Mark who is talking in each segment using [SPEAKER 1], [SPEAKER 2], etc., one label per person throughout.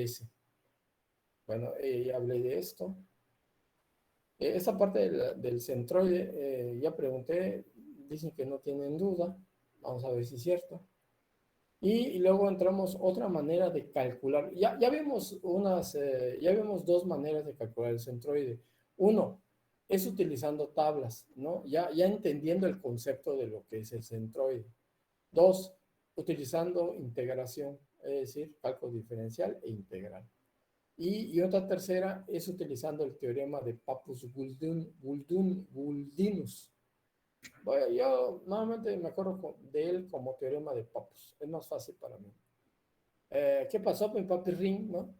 [SPEAKER 1] S. Bueno, ya hablé de esto. Esta parte del centroide, ya pregunté, dicen que no tienen duda. Vamos a ver si es cierto. Y luego entramos otra manera de calcular. Ya vimos ya vimos dos maneras de calcular el centroide. Uno es utilizando tablas, ¿no? Ya entendiendo el concepto de lo que es el centroide. Dos, utilizando integración, es decir, cálculo diferencial e integral. Y otra tercera es utilizando el teorema de Pappus-Guldinus. Bueno, yo normalmente me acuerdo de él como teorema de Pappus. Es más fácil para mí. ¿Qué pasó con Papirring, no?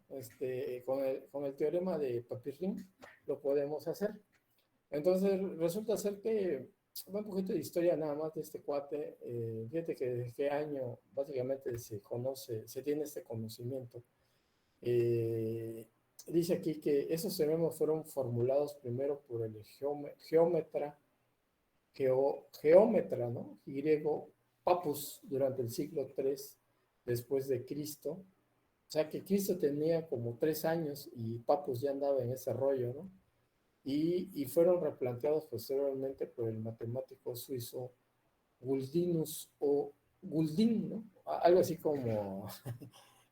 [SPEAKER 1] Con el teorema de Papirring lo podemos hacer. Entonces resulta ser que un poquito de historia nada más de este cuate. Fíjate que desde qué año básicamente se tiene este conocimiento. Eh, Dice aquí que esos teoremas fueron formulados primero por el geómetra, ¿no? Griego Pappus durante el siglo III después de Cristo. O sea que Cristo tenía como 3 años y Pappus ya andaba en ese rollo, ¿no? Y fueron replanteados posteriormente por el matemático suizo Guldinus o Guldin, ¿no? Algo así como,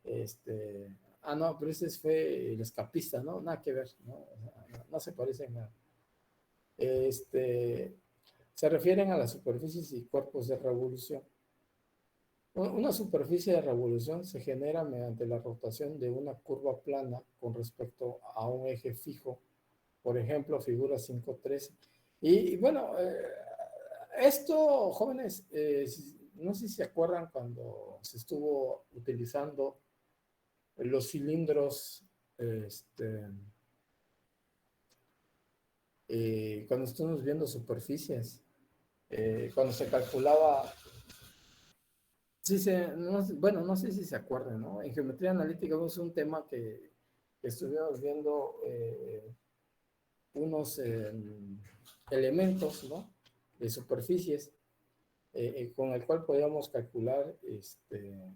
[SPEAKER 1] este, no, pero ese fue el escapista, ¿no? Nada que ver, ¿no? No se parecen nada. Este, Se refieren a las superficies y cuerpos de revolución. Una superficie de revolución se genera mediante la rotación de una curva plana con respecto a un eje fijo, por ejemplo, figura 5.13. Y bueno, esto, jóvenes, no sé si se acuerdan cuando se estuvo utilizando los cilindros, este, cuando estuvimos viendo superficies, cuando se calculaba. Sí, bueno, no sé si se acuerdan, ¿no? En geometría analítica es un tema que estuvimos viendo unos elementos, ¿no? De superficies con el cual podíamos calcular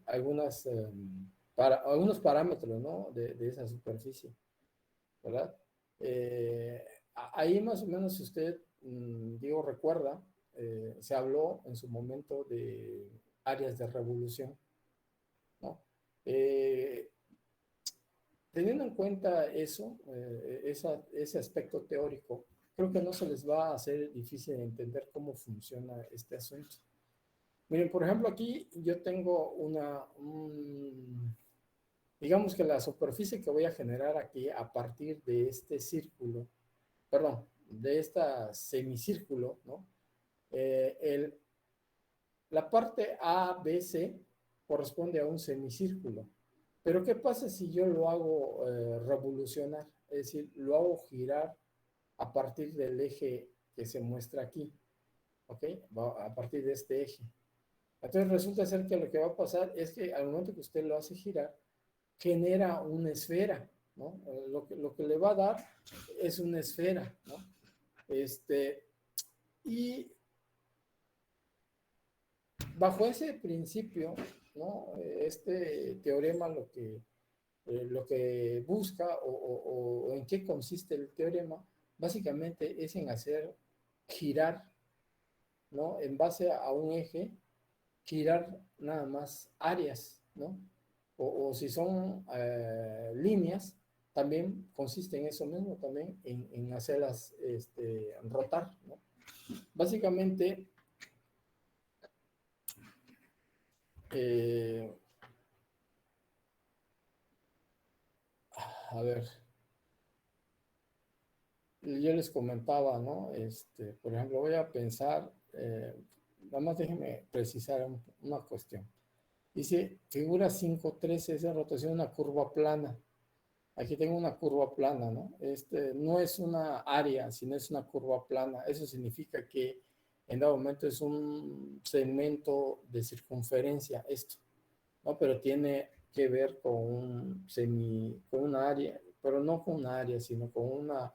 [SPEAKER 1] algunos parámetros, ¿no? De esa superficie, ¿verdad? Ahí más o menos, si usted, digo, recuerda, se habló en su momento de áreas de revolución, ¿no? Eh, Teniendo en cuenta eso, ese aspecto teórico, creo que no se les va a hacer difícil entender cómo funciona este asunto. Miren, por ejemplo, aquí yo tengo digamos que la superficie que voy a generar aquí a partir de este círculo, perdón, de esta semicírculo, ¿no? Eh, el, la parte A, B, C corresponde a un semicírculo. Pero ¿qué pasa si yo lo hago revolucionar? Es decir, lo hago girar a partir del eje que se muestra aquí, ¿ok? A partir de este eje. Entonces resulta ser que lo que va a pasar es que al momento que usted lo hace girar, genera una esfera, ¿no? Lo que le va a dar es una esfera, ¿no? Y bajo ese principio, ¿no? Este teorema lo que busca o en qué consiste el teorema, básicamente es en hacer girar, ¿no? En base a un eje, girar nada más áreas, ¿no? O si son líneas, también consiste en eso mismo, también en hacerlas rotar, ¿no? Básicamente, eh, a ver, yo les comentaba, ¿no? Por ejemplo, voy a pensar, nada más déjenme precisar una cuestión. Dice, figura 5.13 es la rotación de una curva plana. Aquí tengo una curva plana, ¿no? No es una área, sino es una curva plana. Eso significa que en dado momento es un segmento de circunferencia, esto, ¿no? Pero tiene que ver con una área, pero no con una área, sino con una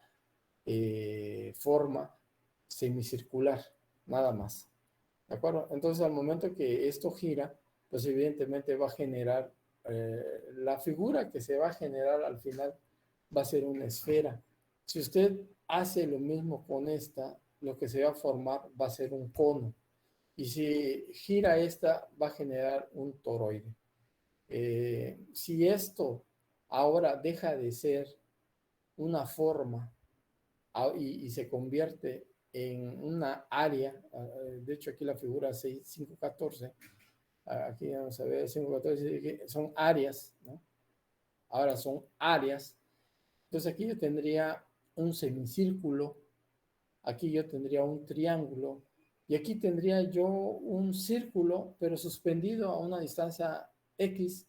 [SPEAKER 1] forma semicircular, nada más. ¿De acuerdo? Entonces, al momento que esto gira, pues evidentemente va a generar la figura que se va a generar al final va a ser una esfera. Si usted hace lo mismo con esta, lo que se va a formar va a ser un cono. Y si gira esta, va a generar un toroide. Si esto ahora deja de ser una forma y se convierte en una área, de hecho aquí la figura 6514, aquí vamos a ver, 514 son áreas, ¿no? Ahora son áreas. Entonces aquí yo tendría un semicírculo, aquí yo tendría un triángulo y aquí tendría yo un círculo, pero suspendido a una distancia X,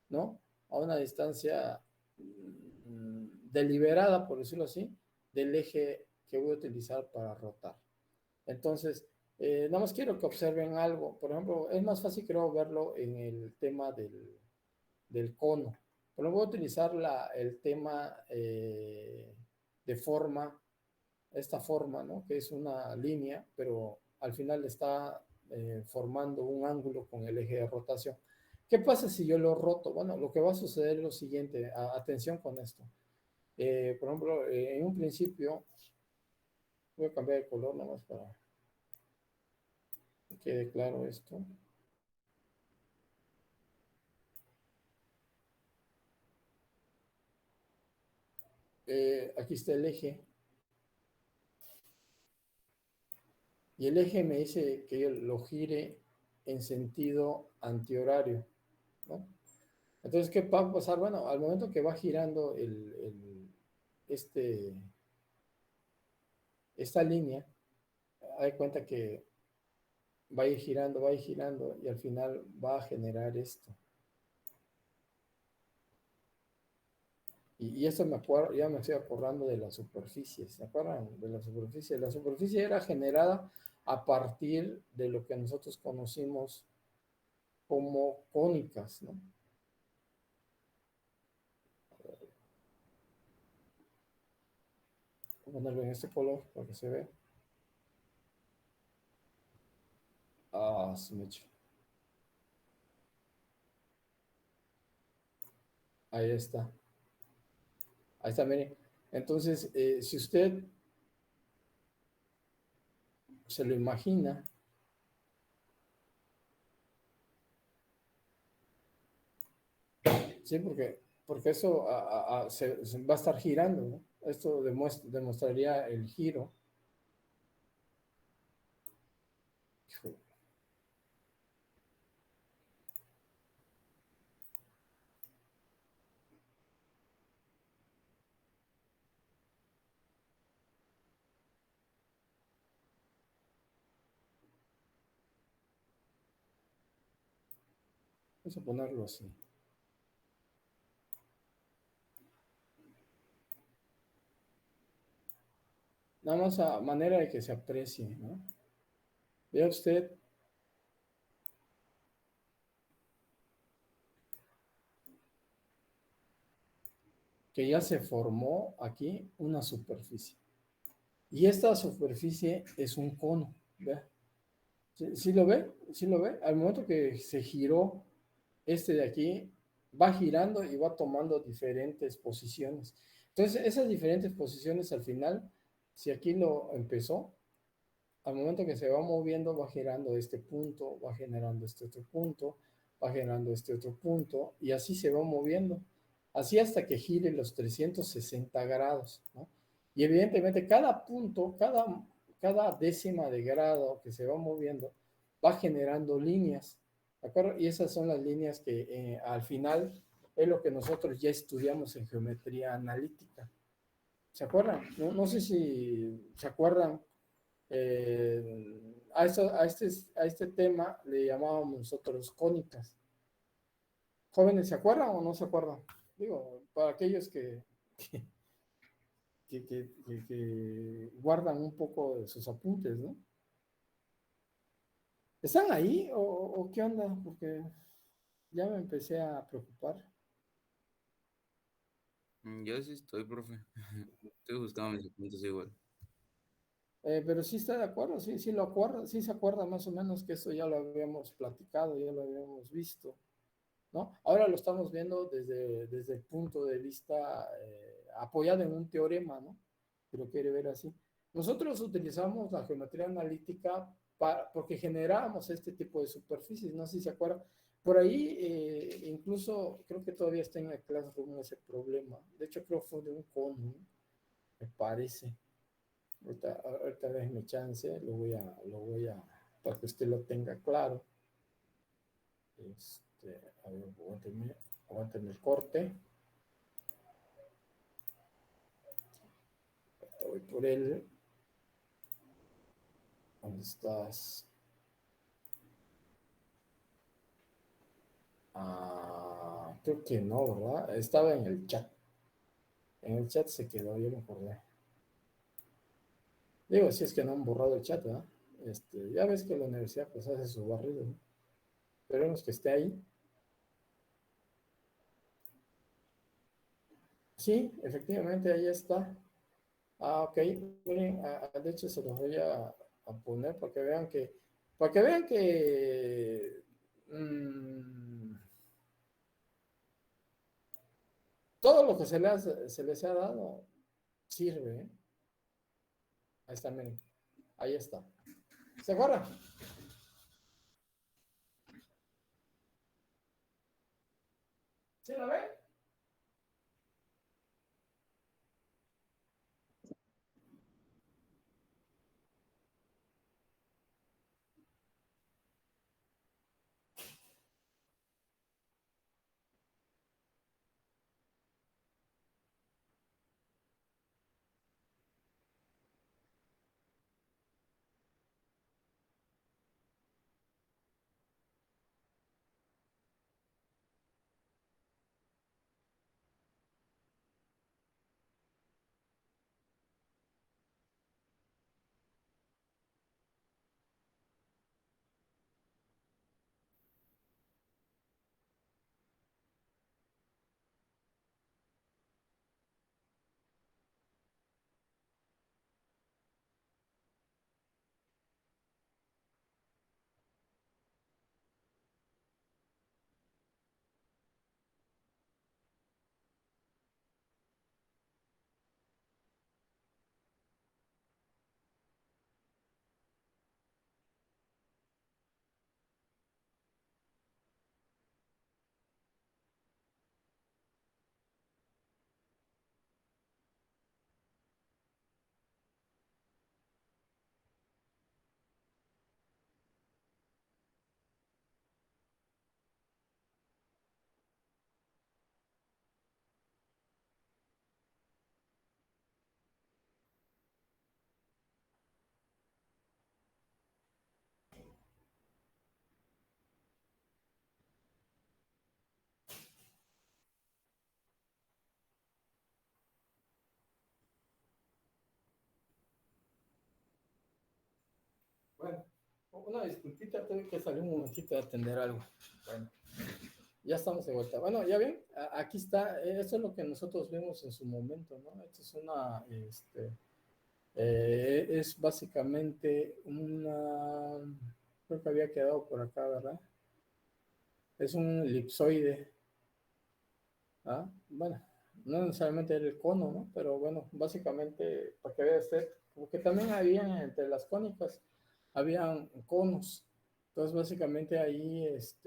[SPEAKER 1] ¿no? A una distancia deliberada, por decirlo así, del eje que voy a utilizar para rotar. Entonces, nada más quiero que observen algo. Por ejemplo, es más fácil creo verlo en el tema del cono. Pero voy a utilizar el tema de forma, esta forma, ¿no? Que es una línea, pero al final está formando un ángulo con el eje de rotación. ¿Qué pasa si yo lo roto? Bueno, lo que va a suceder es lo siguiente, atención con esto. Por ejemplo, en un principio, voy a cambiar de color nada más para que quede claro esto. Aquí está el eje. Y el eje me dice que yo lo gire en sentido antihorario, ¿no? Entonces, ¿qué va a pasar? Bueno, al momento que va girando este, esta línea, hay cuenta que va a ir girando y al final va a generar esto. Y esto me acuerdo, ya me estoy acordando de la superficie, ¿se acuerdan de la superficie? La superficie era generada a partir de lo que nosotros conocimos como cónicas, ¿no? Voy a ponerlo en este color para que se vea. Ah, se me echó. Ahí está. Ahí está, miren. Entonces, si usted se lo imagina, sí, porque eso se va a estar girando, ¿no? Esto demostraría el giro. Híjole, vamos a ponerlo así. Nada más a manera de que se aprecie, ¿no? Vea usted que ya se formó aquí una superficie. Y esta superficie es un cono, ¿vea? ¿Sí lo ve? ¿Sí lo ve? Al momento que se giró este de aquí, va girando y va tomando diferentes posiciones. Entonces, esas diferentes posiciones al final, si aquí lo empezó, al momento que se va moviendo, va generando este punto, va generando este otro punto, va generando este otro punto, y así se va moviendo, así hasta que gire los 360 grados, ¿no? Y evidentemente cada punto, cada décima de grado que se va moviendo, va generando líneas, ¿de acuerdo? Y esas son las líneas que al final es lo que nosotros ya estudiamos en geometría analítica. ¿Se acuerdan? No, no sé si se acuerdan a este tema le llamábamos nosotros cónicas. ¿Jóvenes se acuerdan o no se acuerdan? Digo, para aquellos que guardan un poco de sus apuntes, ¿no? ¿Están ahí o qué onda? Porque ya me empecé a preocupar.
[SPEAKER 2] Yo sí estoy, profe. Estoy buscando mis apuntes igual.
[SPEAKER 1] Pero sí está de acuerdo, sí lo acuerda, sí se acuerda más o menos que esto ya lo habíamos platicado, ya lo habíamos visto, ¿no? Ahora lo estamos viendo desde el punto de vista apoyado en un teorema, ¿no? Si lo quiere ver así. Nosotros utilizamos la geometría analítica porque generábamos este tipo de superficies, no sé si se acuerdan. Por ahí, incluso, creo que todavía está en la clase con ese problema. De hecho, creo que fue de un cono, ¿no? Me parece. Ahorita déjeme chance, para que usted lo tenga claro. A ver, aguánteme el corte. Voy por él. ¿Dónde estás? Creo que no, ¿verdad? Estaba en el chat. En el chat se quedó, yo me acordé. Digo, si es que no han borrado el chat, ¿verdad? Ya ves que la universidad pues hace su barrido, ¿no? Esperemos que esté ahí. Sí, efectivamente, ahí está. Ok, miren, de hecho se los voy a poner para que vean que todo lo que se les ha dado sirve, ¿eh? Ahí está, miren, ahí está. ¿Se acuerdan? ¿Sí la ven? Bueno, una disculpita, tengo que salir un momentito a atender algo. Bueno, ya estamos de vuelta. Bueno, ya ven, aquí está, eso es lo que nosotros vimos en su momento, ¿no? Esto es es básicamente creo que había quedado por acá, ¿verdad? Es un elipsoide, ¿ah? Bueno, no necesariamente era el cono, ¿no? Pero bueno, básicamente, para que vea usted, porque también había entre las cónicas, habían conos. Entonces, básicamente ahí, es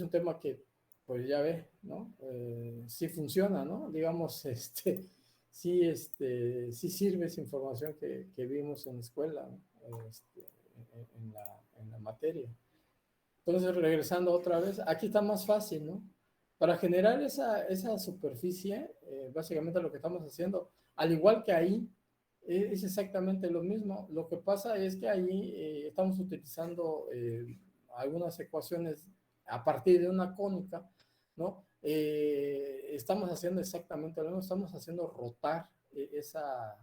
[SPEAKER 1] un tema que, pues ya ve, ¿no? Sí funciona, ¿no? Digamos, sí sirve esa información que vimos en la escuela, ¿no? En la materia. Entonces, regresando otra vez, aquí está más fácil, ¿no? Para generar esa superficie, básicamente lo que estamos haciendo, al igual que ahí, es exactamente lo mismo. Lo que pasa es que ahí estamos utilizando algunas ecuaciones a partir de una cónica, ¿no? Estamos haciendo exactamente lo mismo, estamos haciendo rotar esa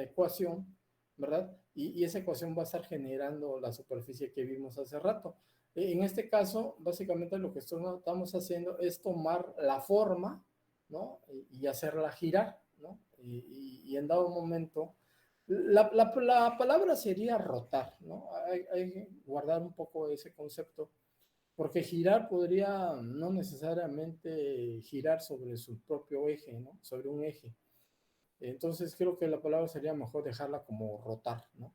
[SPEAKER 1] ecuación, ¿verdad? Y esa ecuación va a estar generando la superficie que vimos hace rato. En este caso, básicamente lo que estamos haciendo es tomar la forma, ¿no? Y hacerla girar, ¿no? Y en dado momento, la palabra sería rotar, ¿no? Hay que guardar un poco ese concepto, porque girar podría no necesariamente girar sobre su propio eje, ¿no? Sobre un eje. Entonces creo que la palabra sería mejor dejarla como rotar, ¿no?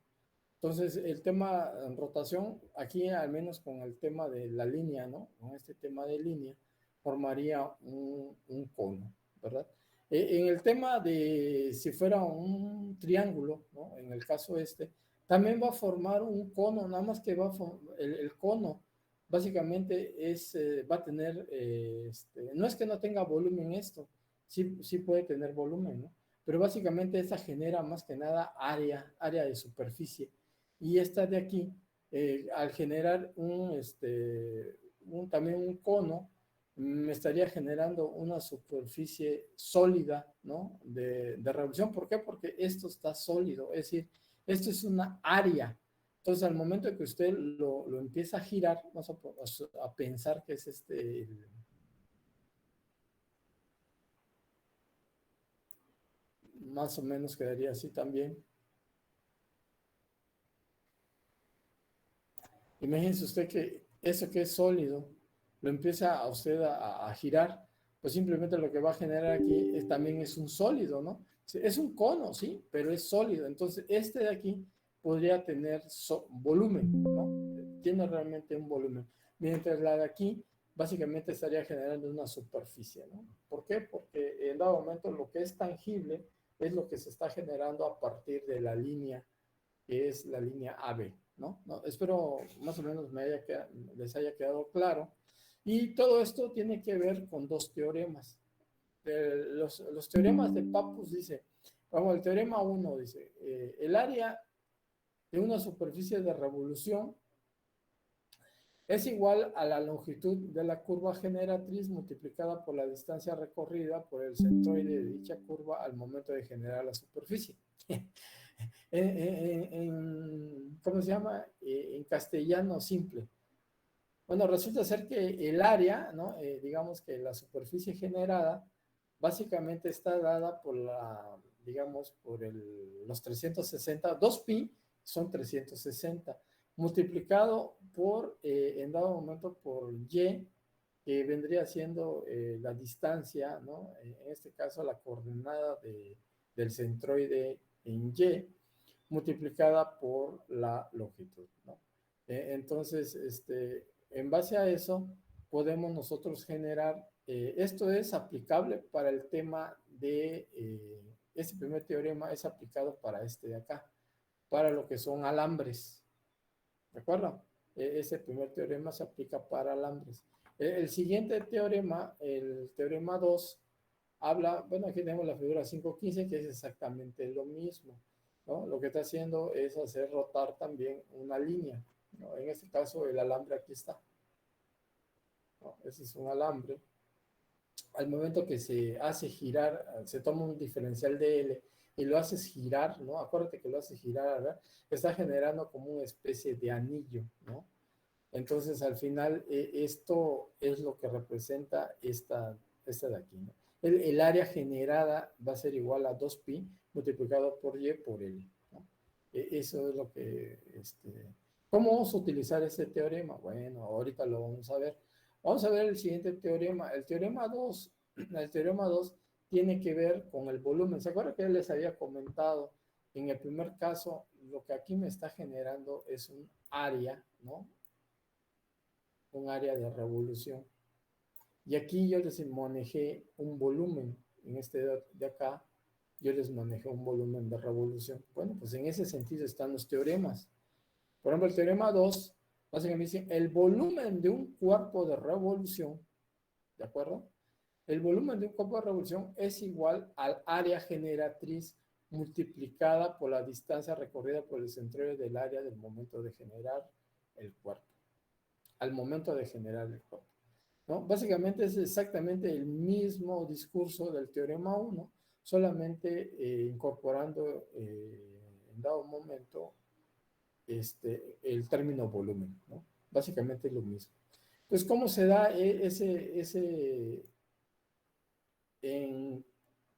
[SPEAKER 1] Entonces el tema rotación, aquí al menos con el tema de la línea, ¿no? Con este tema de línea, formaría un cono, ¿verdad? En el tema de si fuera un triángulo, ¿no? En el caso este, también va a formar un cono, nada más que el cono básicamente va a tener, no es que no tenga volumen esto, sí puede tener volumen, ¿no? Pero básicamente esta genera más que nada área de superficie. Y esta de aquí, al generar también un cono, me estaría generando una superficie sólida, ¿no? De revolución. ¿Por qué? Porque esto está sólido, es decir, esto es una área. Entonces, al momento que usted lo empieza a girar, vamos a pensar que es más o menos quedaría así también. Imagínese usted que eso que es sólido lo empieza a usted a girar, pues simplemente lo que va a generar aquí también es un sólido, ¿no? Es un cono, sí, pero es sólido. Entonces, este de aquí podría tener volumen, ¿no? Tiene realmente un volumen. Mientras la de aquí básicamente estaría generando una superficie, ¿no? ¿Por qué? Porque en dado momento lo que es tangible es lo que se está generando a partir de la línea que es la línea AB, ¿no? ¿No? Espero más o menos les haya quedado claro. Y todo esto tiene que ver con dos teoremas. Los teoremas de Pappus dice, vamos, el teorema 1 dice, el área de una superficie de revolución es igual a la longitud de la curva generatriz multiplicada por la distancia recorrida por el centroide de dicha curva al momento de generar la superficie. ¿Cómo se llama? En castellano simple. Bueno, resulta ser que el área, ¿no? Digamos que la superficie generada, básicamente está dada por digamos, los 360, 2pi son 360, multiplicado en dado momento, por y, que vendría siendo la distancia, ¿no? En este caso, la coordenada del centroide en y, multiplicada por la longitud, ¿no? Entonces, en base a eso, podemos nosotros generar, esto es aplicable para el tema este primer teorema es aplicado para este de acá, para lo que son alambres, ¿de acuerdo? Ese primer teorema se aplica para alambres. El siguiente teorema, el teorema 2, habla, bueno, aquí tenemos la figura 515, que es exactamente lo mismo, ¿no? Lo que está haciendo es hacer rotar también una línea, ¿no? En este caso, el alambre aquí está, ¿no? Ese es un alambre. Al momento que se hace girar, se toma un diferencial de L y lo haces girar, ¿no? Acuérdate que lo haces girar, ¿verdad? Está generando como una especie de anillo, ¿no? Entonces, al final, esto es lo que representa esta de aquí, ¿no? El área generada va a ser igual a 2pi multiplicado por y por L, ¿no? Eso es lo que, ¿cómo vamos a utilizar ese teorema? Bueno, ahorita lo vamos a ver. Vamos a ver el siguiente teorema. El teorema 2, el teorema 2 tiene que ver con el volumen. ¿Se acuerdan que les había comentado? En el primer caso, lo que aquí me está generando es un área, ¿no? Un área de revolución. Y aquí yo les manejé un volumen, en este de acá, yo les manejé un volumen de revolución. Bueno, pues en ese sentido están los teoremas. Por ejemplo, el teorema 2, básicamente dice, el volumen de un cuerpo de revolución, ¿de acuerdo? El volumen de un cuerpo de revolución es igual al área generatriz multiplicada por la distancia recorrida por el centroide del área del momento de generar el cuerpo. Al momento de generar el cuerpo, ¿no? Básicamente es exactamente el mismo discurso del teorema 1, solamente incorporando en dado momento el término volumen, ¿no? Básicamente es lo mismo. Entonces, ¿cómo se da en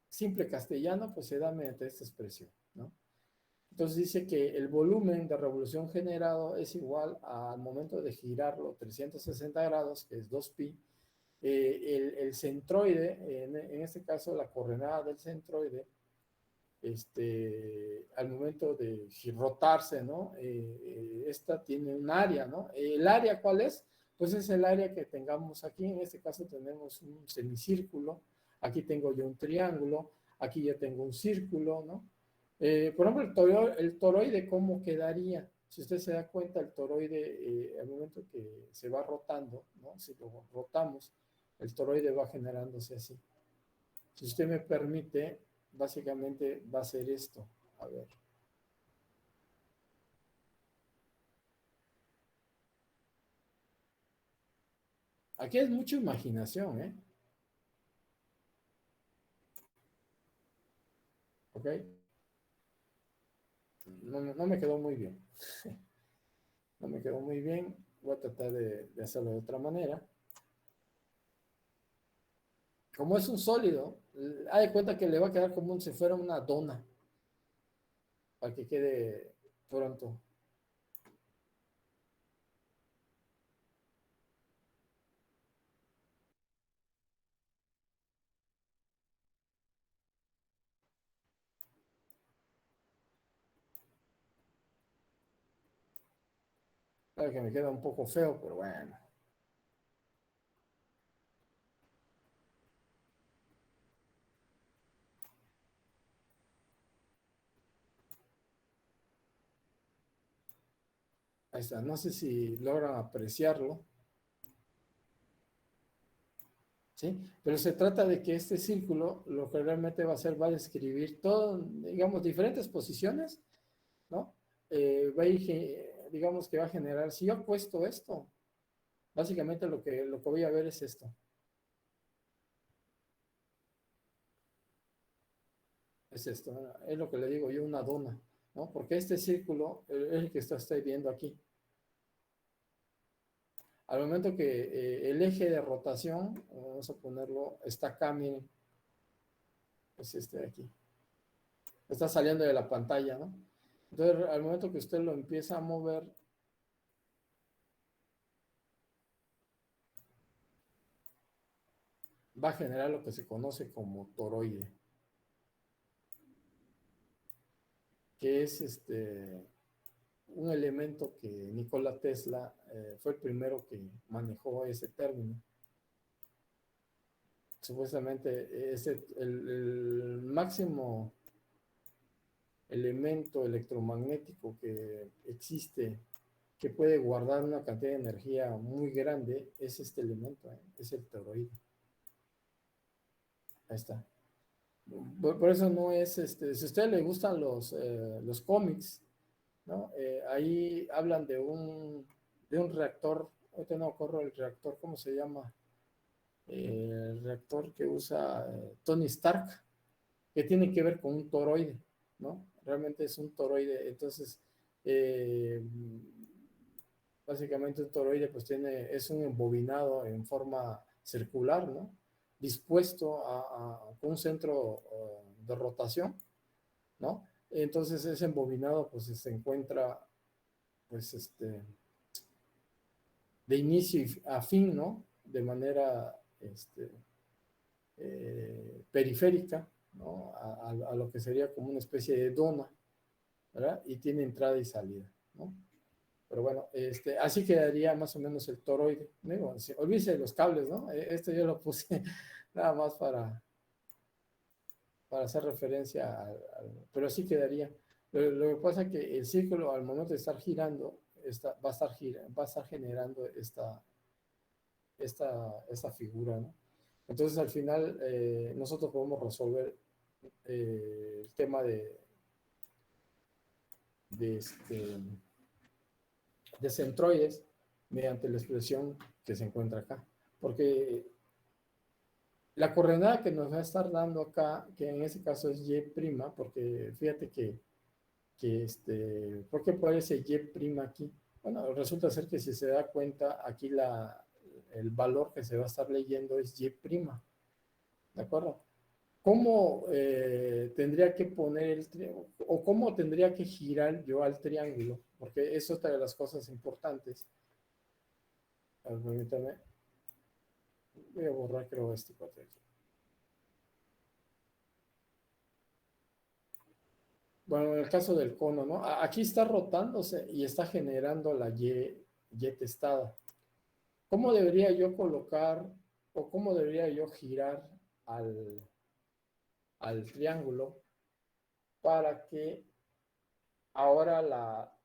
[SPEAKER 1] simple castellano? Pues se da mediante esta expresión, ¿no? Entonces dice que el volumen de revolución generado es igual al momento de girarlo 360 grados, que es 2pi. El centroide, en este caso la coordenada del centroide, al momento de rotarse, ¿no? Esta tiene un área, ¿no? ¿El área cuál es? Pues es el área que tengamos aquí. En este caso tenemos un semicírculo. Aquí tengo yo un triángulo. Aquí ya tengo un círculo, ¿no? Por ejemplo, el toroide, ¿cómo quedaría? Si usted se da cuenta, el toroide, al momento que se va rotando, ¿no? Si lo rotamos, el toroide va generándose así. Si usted me permite, básicamente va a ser esto. A ver. Aquí es mucha imaginación, ¿eh? ¿Ok? No me quedó muy bien. No me quedó muy bien. Voy a tratar de hacerlo de otra manera. Como es un sólido, haz de cuenta que le va a quedar como si fuera una dona, para que quede pronto. Claro que me queda un poco feo, pero bueno. Ahí está. No sé si logran apreciarlo, ¿sí? Pero se trata de que este círculo lo que realmente va a hacer va a describir todo, digamos, diferentes posiciones, ¿no? Va a ir, digamos que va a generar, si yo apuesto esto, básicamente lo que voy a ver es esto, es esto, ¿no? Es lo que le digo yo, una dona, ¿no? Porque este círculo es el que estoy viendo aquí. Al momento que el eje de rotación, vamos a ponerlo, está acá, miren, es este de aquí, está saliendo de la pantalla, ¿no? Entonces, al momento que usted lo empieza a mover, va a generar lo que se conoce como toroide, que es un elemento que Nikola Tesla fue el primero que manejó ese término. Supuestamente es el máximo elemento electromagnético que existe, que puede guardar una cantidad de energía muy grande, es este elemento, es el toroide. Ahí está. Por eso no es, si a usted le gustan los cómics, ¿no? Ahí hablan de un reactor, ahorita no corro el reactor, ¿cómo se llama? El reactor que usa Tony Stark, que tiene que ver con un toroide, ¿no? Realmente es un toroide, entonces, eh, básicamente un toroide pues es un embobinado en forma circular, ¿no? Dispuesto con un centro de rotación, ¿no? Entonces ese embobinado pues se encuentra pues de inicio a fin, ¿no? De manera periférica, ¿no? A lo que sería como una especie de dona, ¿verdad? Y tiene entrada y salida, ¿no? Pero bueno, así quedaría más o menos el toroide. Digo, olvídese de los cables, ¿no? Esto yo lo puse nada más para hacer referencia pero así quedaría. Lo que pasa es que el círculo al momento de estar girando va a estar generando esta figura, ¿no? Entonces al final nosotros podemos resolver el tema de, este, de centroides mediante la expresión que se encuentra acá. Porque la coordenada que nos va a estar dando acá, que en este caso es y', porque fíjate ¿por qué aparece y' aquí? Bueno, resulta ser que si se da cuenta, aquí el valor que se va a estar leyendo es y', ¿de acuerdo? ¿cómo tendría que poner el triángulo? ¿O cómo tendría que girar yo al triángulo? Porque es otra de las cosas importantes. A ver, permítame. Voy a borrar, creo, este cuate aquí. Bueno, en el caso del cono, ¿no? Aquí está rotándose y está generando la Y testada. ¿Cómo debería yo colocar o cómo debería yo girar al, al triángulo para que ahora la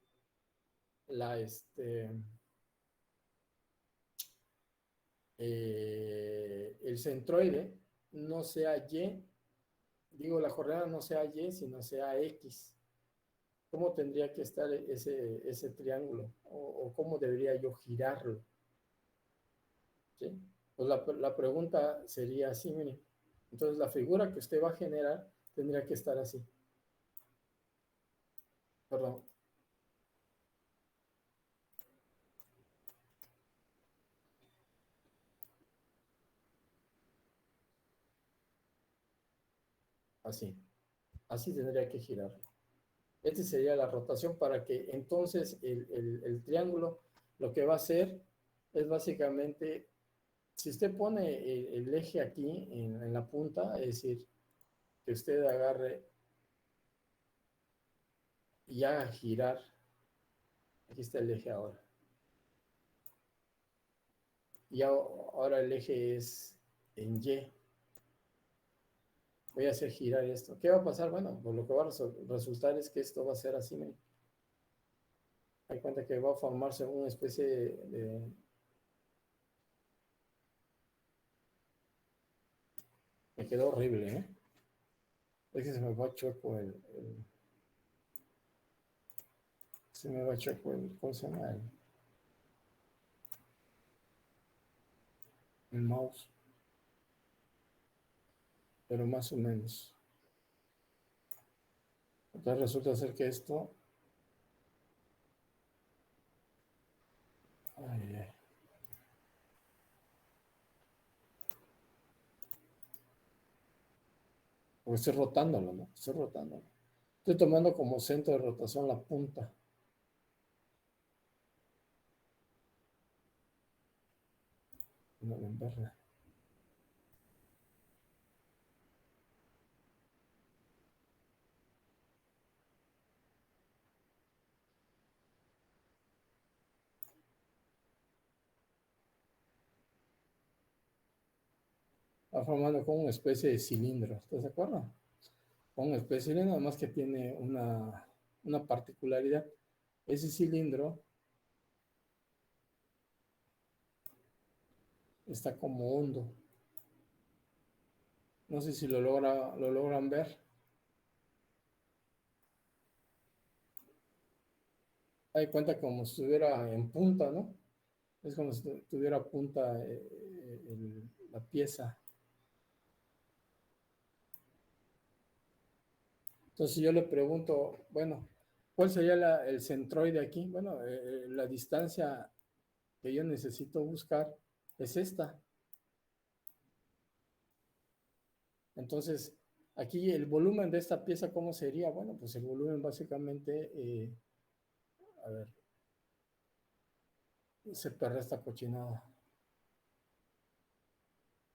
[SPEAKER 1] el centroide no sea Y, digo, la coordenada no sea Y, sino sea X? ¿Cómo tendría que estar ese triángulo? O cómo debería yo girarlo? ¿Sí? Pues la pregunta sería así, mire. Entonces la figura que usted va a generar tendría que estar así. Perdón, así. Así tendría que girar. Esta sería la rotación para que entonces el triángulo lo que va a hacer es básicamente, si usted pone el eje aquí en la punta, es decir, que usted agarre y haga girar, aquí está el eje ahora, y ahora el eje es en Y, voy a hacer girar esto. ¿Qué va a pasar? Bueno, pues lo que va a resultar es que esto va a ser así, ¿me? Hay cuenta que va a formarse una especie me quedó horrible, ¿eh? Es que se me va chueco se me va chueco ¿cómo se llama? El mouse, pero más o menos. Entonces resulta ser que esto, ay, ay, porque estoy rotándolo, ¿no? Estoy rotándolo. Estoy tomando como centro de rotación la punta. No me enverga. Va formando como una especie de cilindro, ¿estás de acuerdo? Como una especie de cilindro, nada más que tiene una particularidad. Ese cilindro está como hondo. No sé si lo logran ver. Hay cuenta como si estuviera en punta, ¿no? Es como si tuviera punta la pieza. Entonces yo le pregunto, bueno, ¿cuál sería el centroide aquí? Bueno, la distancia que yo necesito buscar es esta. Entonces, aquí el volumen de esta pieza, ¿cómo sería? Bueno, pues el volumen básicamente, a ver, se perder esta cochinada.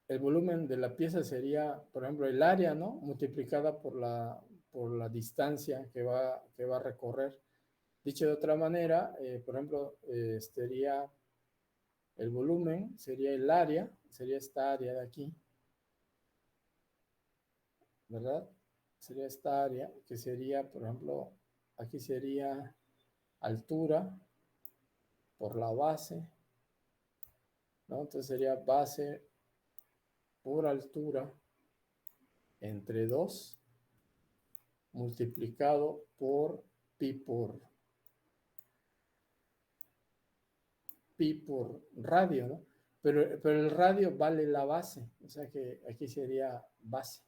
[SPEAKER 1] El volumen de la pieza sería, por ejemplo, el área, ¿no? Multiplicada por la distancia que va a recorrer. Dicho de otra manera, por ejemplo, sería el volumen, sería el área, sería esta área de aquí, ¿verdad? Sería esta área, que sería, por ejemplo, aquí sería altura por la base, ¿no? Entonces sería base por altura entre 2 multiplicado por pi por radio, ¿no? Pero el radio vale la base, o sea que aquí sería base,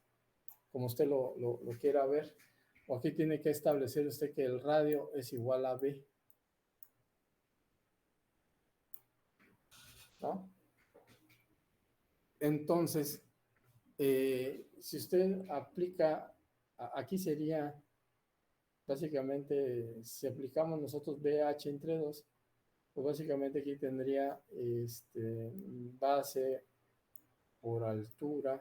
[SPEAKER 1] como usted lo quiera ver. O aquí tiene que establecer usted que el radio es igual a B, ¿no? Entonces, Si usted aplica, aquí sería básicamente, si aplicamos nosotros BH entre 2, pues básicamente aquí tendría base por altura,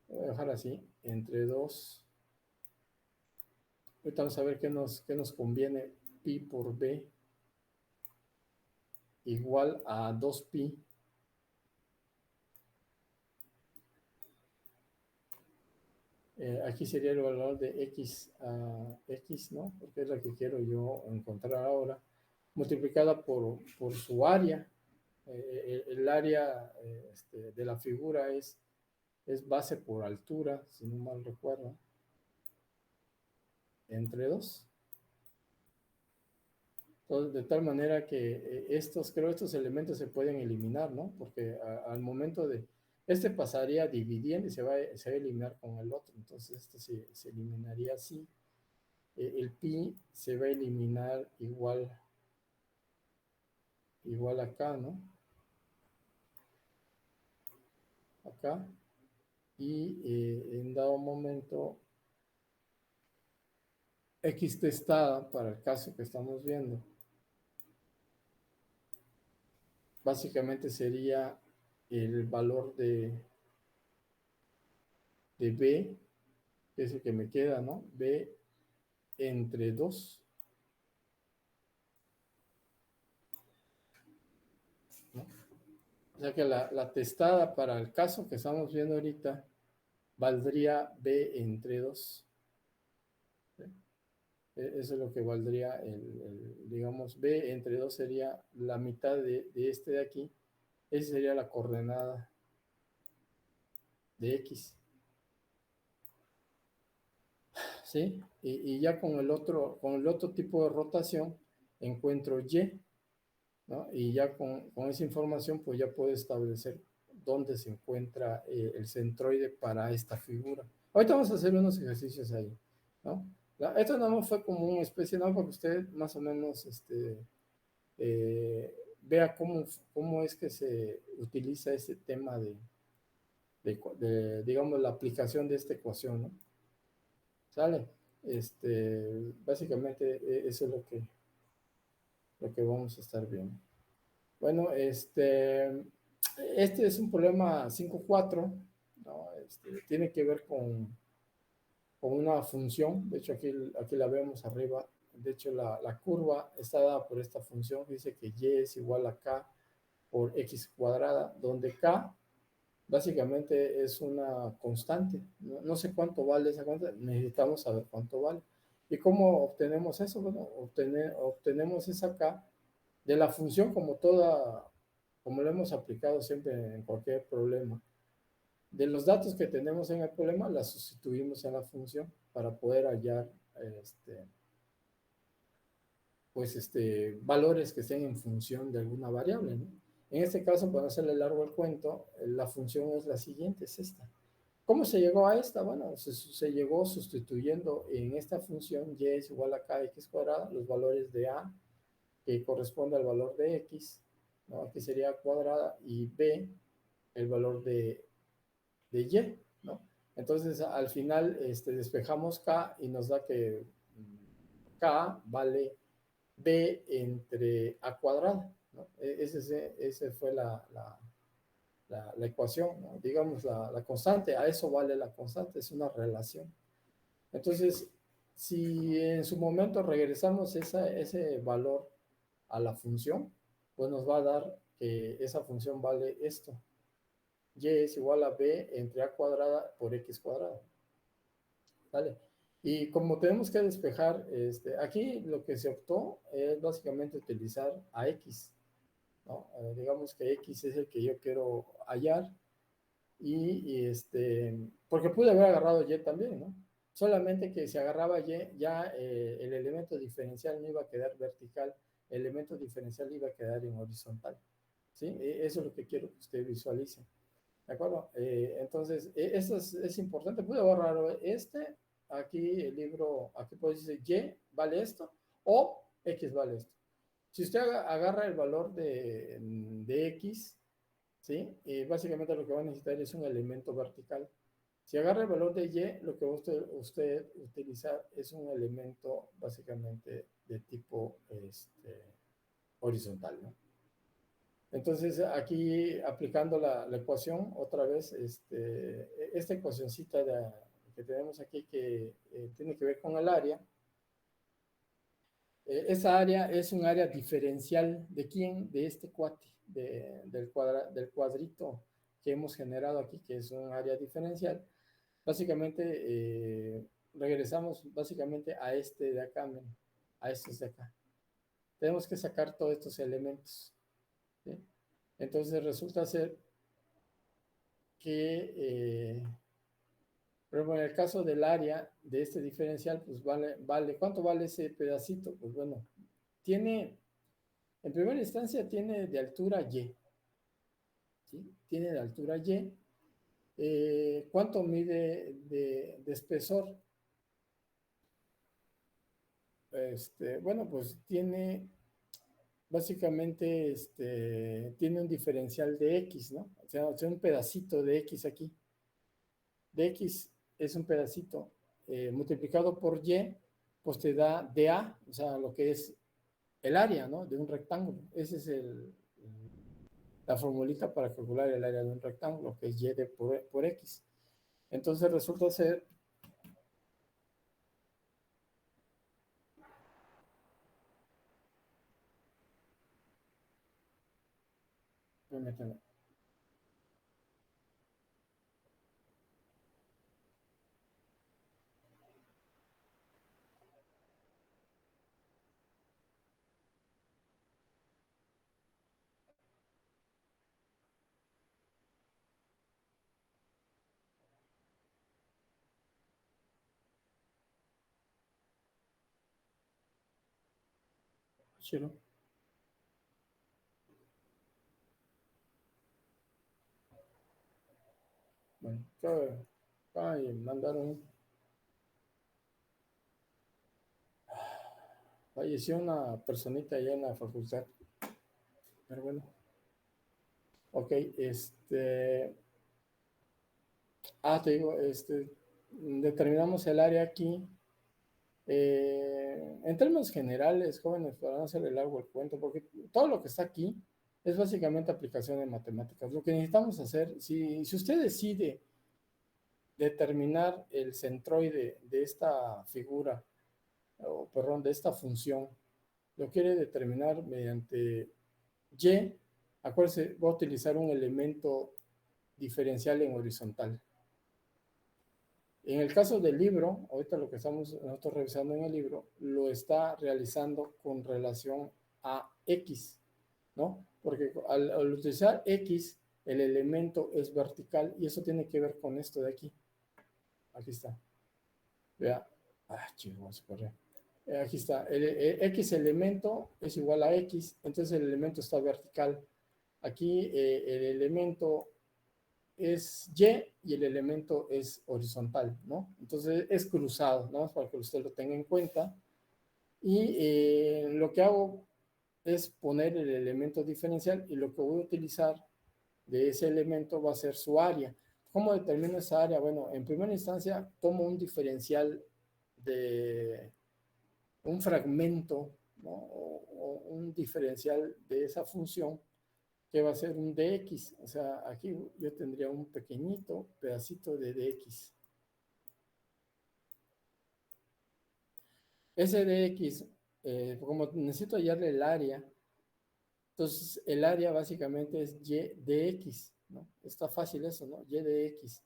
[SPEAKER 1] voy a dejar así, entre 2. Ahorita vamos a ver qué nos conviene. Pi por B igual a 2pi. Aquí sería el valor de x a x, ¿no? Porque es la que quiero yo encontrar ahora, multiplicada por su área. El área de la figura es base por altura, si no mal recuerdo, entre 2. Entonces, de tal manera que estos elementos se pueden eliminar, ¿no? Porque al momento este pasaría dividiendo y se va a eliminar con el otro. Entonces, esto se eliminaría así. El pi se va a eliminar igual acá, ¿no? Acá. Y en dado momento, x testada para el caso que estamos viendo, básicamente sería el valor de b, que es el que me queda, ¿no? B entre 2, ¿no? O sea que la testada para el caso que estamos viendo ahorita valdría B entre 2. ¿Sí? Eso es lo que valdría digamos, B entre 2 sería la mitad de este de aquí. Esa sería la coordenada de X. ¿Sí? Y ya con el otro tipo de rotación encuentro Y, ¿no? Y ya con esa información pues ya puedo establecer dónde se encuentra el centroide para esta figura. Ahorita vamos a hacer unos ejercicios ahí, ¿no? Esto nada más fue como una especie, ¿no? Para que usted más o menos vea cómo es que se utiliza este tema digamos, la aplicación de esta ecuación, ¿no? ¿Sale? Básicamente eso es lo que vamos a estar viendo. Bueno, este es un problema 5.4, ¿no? Tiene que ver con una función. De hecho, aquí la vemos arriba. De hecho, la curva está dada por esta función. Dice que y es igual a k por x cuadrada, donde k básicamente es una constante. No sé cuánto vale esa constante, necesitamos saber cuánto vale. ¿Y cómo obtenemos eso? Bueno, obtenemos esa k de la función como lo hemos aplicado siempre en cualquier problema. De los datos que tenemos en el problema, la sustituimos en la función para poder hallar valores que estén en función de alguna variable, ¿no? En este caso, para hacerle largo el cuento, la función es la siguiente, es esta. ¿Cómo se llegó a esta? Bueno, se llegó sustituyendo en esta función y es igual a kx cuadrada, los valores de a, que corresponde al valor de x, ¿no? Aquí sería cuadrada, y b, el valor de y, ¿no? Entonces, al final, despejamos k y nos da que k vale b entre a cuadrada, ¿no? Ese fue la ecuación, ¿no? Digamos, la constante, a eso vale la constante, es una relación. Entonces, si en su momento regresamos ese valor a la función, pues nos va a dar que esa función vale esto. Y es igual a b entre a cuadrada por x cuadrada. ¿Vale? Y como tenemos que despejar, aquí lo que se optó es básicamente utilizar a x, ¿no? Digamos que x es el que yo quiero hallar porque pude haber agarrado y también, ¿no? Solamente que si agarraba y, ya el elemento diferencial no iba a quedar vertical, el elemento diferencial iba a quedar en horizontal, ¿sí? Eso es lo que quiero que usted visualice, ¿de acuerdo? Entonces, esto es importante. Pude agarrar aquí el libro, aquí puede decir y vale esto, o x vale esto. Si usted agarra el valor de x, ¿sí? Y básicamente lo que va a necesitar es un elemento vertical. Si agarra el valor de Y, lo que usted utilizar es un elemento básicamente de tipo horizontal, ¿no? Entonces, aquí aplicando la ecuación, otra vez, esta ecuacióncita que tenemos aquí que tiene que ver con el área, esa área es un área diferencial de quién, de este cuate, del cuadrito que hemos generado aquí, que es un área diferencial. Básicamente, regresamos básicamente a este de acá, a estos de acá. Tenemos que sacar todos estos elementos, ¿sí? Entonces resulta ser que, por ejemplo, en el caso del área de este diferencial, pues ¿cuánto vale ese pedacito? Pues bueno, en primera instancia tiene de altura Y, ¿sí? Tiene de altura Y. ¿Cuánto mide de espesor? Bueno, pues básicamente, tiene un diferencial de X, ¿no? O sea, un pedacito de X aquí. De X es un pedacito multiplicado por Y, pues te da dA, o sea, lo que es el área, ¿no? De un rectángulo. Esa es la formulita para calcular el área de un rectángulo, que es por X. Entonces resulta ser, permítame, Chiro, bueno, acaba de mandar falleció una personita allá en la facultad, pero bueno, ok, te digo, determinamos el área aquí. En términos generales, jóvenes, para no hacerle largo el cuento, porque todo lo que está aquí es básicamente aplicación de matemáticas. Lo que necesitamos hacer, si usted decide determinar el centroide de esta figura, o perdón, de esta función, lo quiere determinar mediante Y, acuérdese, voy a utilizar un elemento diferencial en horizontal. En el caso del libro, ahorita lo que estamos nosotros revisando en el libro, lo está realizando con relación a X, ¿no? Porque al utilizar X, el elemento es vertical y eso tiene que ver con esto de aquí. Aquí está. Vea. Chico, se corrió. Aquí está. X elemento es igual a X, entonces el elemento está vertical. Aquí el elemento es Y el elemento es horizontal, ¿no? Entonces es cruzado, ¿no? Para que usted lo tenga en cuenta. Y lo que hago es poner el elemento diferencial y lo que voy a utilizar de ese elemento va a ser su área. ¿Cómo determino esa área? Bueno, en primera instancia tomo un diferencial de un fragmento, ¿no? O un diferencial de esa función que va a ser un dx. O sea, aquí yo tendría un pequeñito pedacito de dx. Ese dx, como necesito hallarle el área, entonces el área básicamente es y dx, ¿no? Está fácil eso, ¿no? Y dx.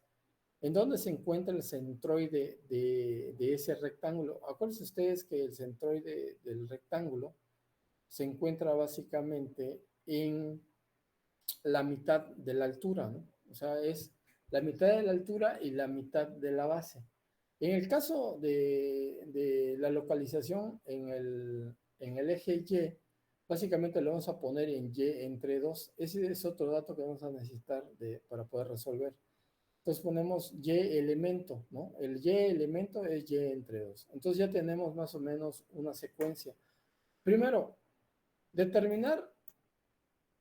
[SPEAKER 1] ¿En dónde se encuentra el centroide de ese rectángulo? Acuérdense ustedes que el centroide del rectángulo se encuentra básicamente en la mitad de la altura, ¿no? O sea, es la mitad de la altura y la mitad de la base. En el caso de la localización en el eje Y, básicamente lo vamos a poner en Y entre 2. Ese es otro dato que vamos a necesitar para poder resolver. Entonces ponemos Y elemento, ¿no? El Y elemento es Y entre 2. Entonces ya tenemos más o menos una secuencia. Primero, determinar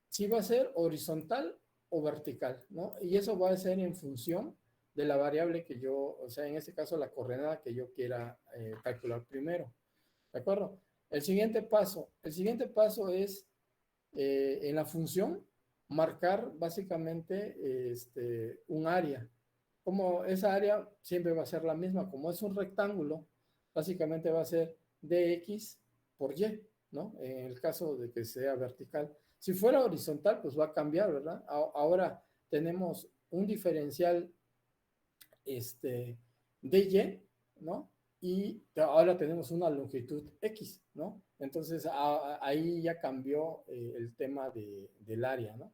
[SPEAKER 1] si va a ser horizontal o vertical, ¿no? Y eso va a ser en función de la variable que yo, o sea, en este caso la coordenada que yo quiera calcular primero, ¿de acuerdo? El siguiente paso es en la función marcar básicamente un área. Como esa área siempre va a ser la misma, como es un rectángulo, básicamente va a ser dx por y, ¿no? En el caso de que sea vertical. Si fuera horizontal, pues va a cambiar, ¿verdad? Ahora tenemos un diferencial dy, ¿no? Y ahora tenemos una longitud x, ¿no? Entonces ahí ya cambió el tema del área, ¿no?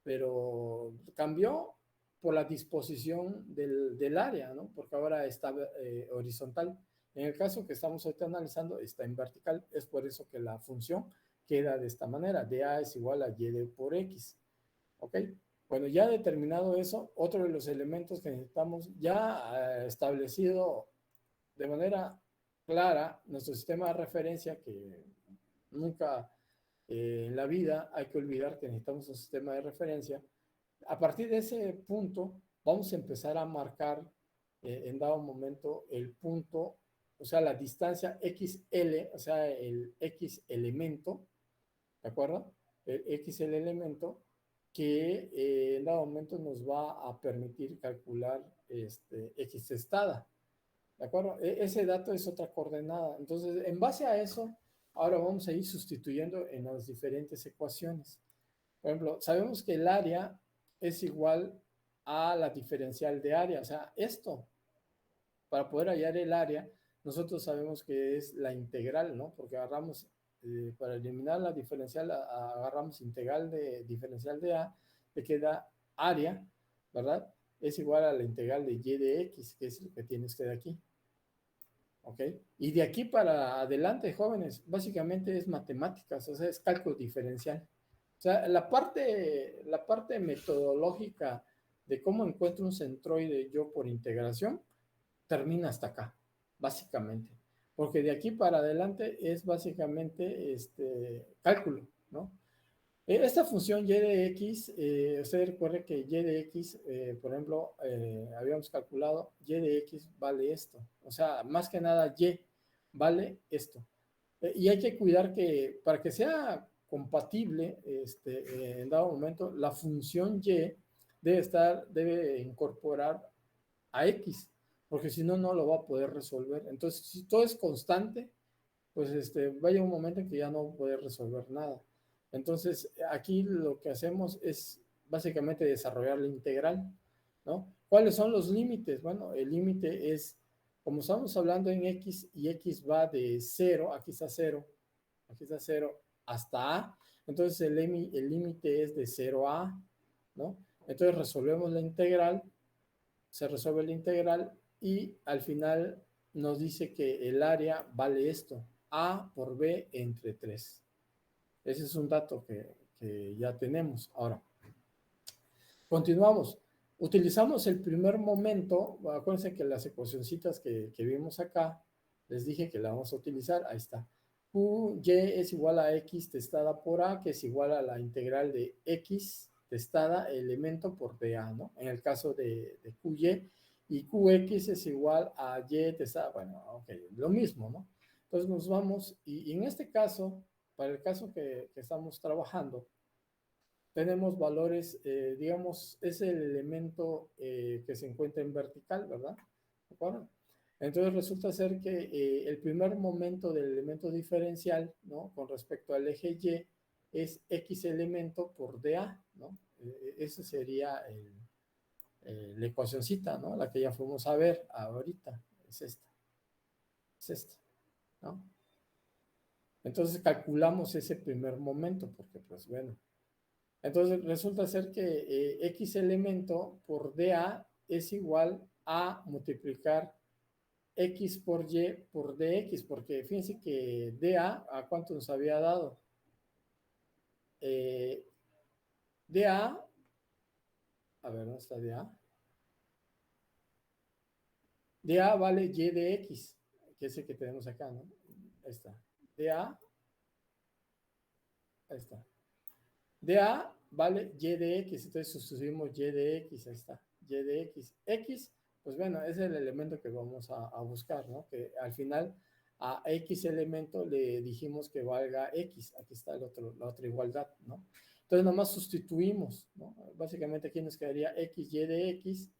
[SPEAKER 1] Pero cambió por la disposición del área, ¿no? Porque ahora está horizontal. En el caso que estamos ahorita analizando, está en vertical. Es por eso que la función queda de esta manera. dA es igual a y por x. ¿Ok? Bueno, ya determinado eso, otro de los elementos que necesitamos, ya establecido de manera clara nuestro sistema de referencia, que nunca en la vida hay que olvidar que necesitamos un sistema de referencia. A partir de ese punto, vamos a empezar a marcar en dado momento el punto, o sea, la distancia XL, o sea, el X elemento, ¿de acuerdo? El XL elemento que en dado momento nos va a permitir calcular X estada. ¿De acuerdo? Ese dato es otra coordenada. Entonces, en base a eso, ahora vamos a ir sustituyendo en las diferentes ecuaciones. Por ejemplo, sabemos que el área es igual a la diferencial de área. O sea, esto, para poder hallar el área, nosotros sabemos que es la integral, ¿no? Porque agarramos, para eliminar la diferencial, agarramos integral de diferencial de A, que queda área, ¿verdad? Es igual a la integral de y de x, que es lo que tiene usted aquí. ¿Ok? Y de aquí para adelante, jóvenes, básicamente es matemáticas, o sea, es cálculo diferencial. O sea, la parte metodológica de cómo encuentro un centroide yo por integración termina hasta acá, básicamente. Porque de aquí para adelante es básicamente cálculo, ¿no? Esta función y de x, usted recuerde que y de x, por ejemplo, habíamos calculado y de x vale esto. O sea, más que nada y vale esto. Y hay que cuidar que para que sea compatible en dado momento, la función y debe incorporar a x, porque si no, no lo va a poder resolver. Entonces, si todo es constante, pues vaya un momento en que ya no puede resolver nada. Entonces, aquí lo que hacemos es básicamente desarrollar la integral, ¿no? ¿Cuáles son los límites? Bueno, el límite es, como estamos hablando en x y x va de 0, aquí está 0 hasta a, entonces el límite es de 0 a a, ¿no? Entonces resolvemos la integral, se resuelve la integral y al final nos dice que el área vale esto, A por B entre 3. Ese es un dato que ya tenemos. Ahora, continuamos. Utilizamos el primer momento, acuérdense que las ecuacioncitas que vimos acá, les dije que la vamos a utilizar, ahí está. QY es igual a X testada por A, que es igual a la integral de X testada elemento por dA, ¿no? En el caso de QY, y QX es igual a Y testada, bueno, ok, lo mismo, ¿no? Entonces nos vamos, y en este caso, para el caso que estamos trabajando, tenemos valores, digamos, es el elemento que se encuentra en vertical, ¿verdad? ¿De acuerdo? Entonces resulta ser que el primer momento del elemento diferencial, ¿no? Con respecto al eje Y es X elemento por dA, ¿no? Esa sería la ecuacioncita, ¿no? La que ya fuimos a ver ahorita, es esta, ¿no? Entonces calculamos ese primer momento, porque pues bueno, entonces resulta ser que X elemento por dA es igual a multiplicar X por Y por DX, porque fíjense que dA, ¿a cuánto nos había dado? Eh, dA, a ver, ¿dónde está dA? dA vale Y de X, que es el que tenemos acá, ¿no? Ahí está. dA, ahí está. dA vale y de x, entonces sustituimos y de x, ahí está, y de x. X, pues bueno, es el elemento que vamos a buscar, ¿no? Que al final a x elemento le dijimos que valga x, aquí está la otra igualdad, ¿no? Entonces nomás sustituimos, ¿no? Básicamente aquí nos quedaría x, y de x.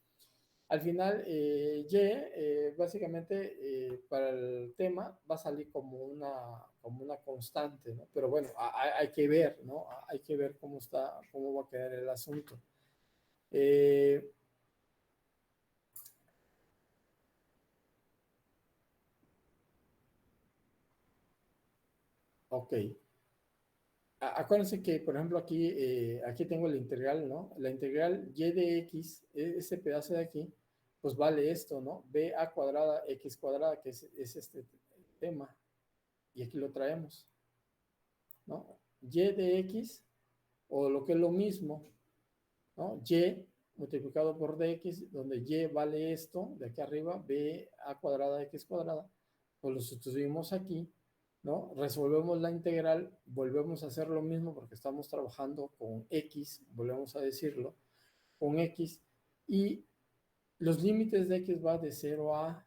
[SPEAKER 1] Al final, básicamente para el tema va a salir como una constante, ¿no? Pero bueno, hay que ver, ¿no? Hay que ver cómo está, cómo va a quedar el asunto. Eh, ok. Acuérdense que, por ejemplo, aquí tengo la integral, ¿no? La integral y de x, ese pedazo de aquí, pues vale esto, ¿no? B a cuadrada, x cuadrada, que es este tema. Y aquí lo traemos, ¿no? Y de x, o lo que es lo mismo, ¿no? Y multiplicado por dx, donde y vale esto, de aquí arriba, b a cuadrada, x cuadrada, pues lo sustituimos aquí, ¿no? Resolvemos la integral, volvemos a hacer lo mismo porque estamos trabajando con x, volvemos a decirlo, con x, y los límites de x va de 0 a,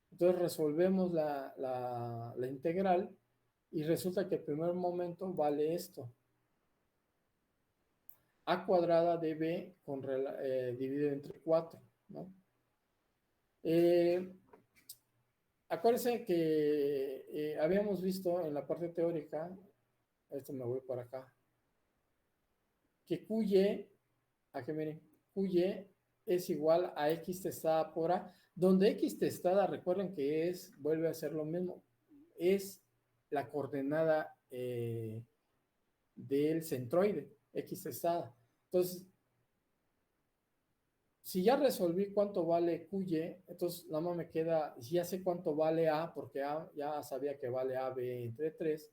[SPEAKER 1] entonces resolvemos la integral y resulta que el primer momento vale esto, a cuadrada de b dividido entre 4, ¿no? Eh, Acuérdense que habíamos visto en la parte teórica, esto me voy por acá, que QY, aquí miren, QY es igual a X testada por A, donde X testada, recuerden que vuelve a ser lo mismo, es la coordenada del centroide, X testada. Entonces, si ya resolví cuánto vale QY, entonces nada más me queda, si ya sé cuánto vale A, porque A ya sabía que vale AB entre 3,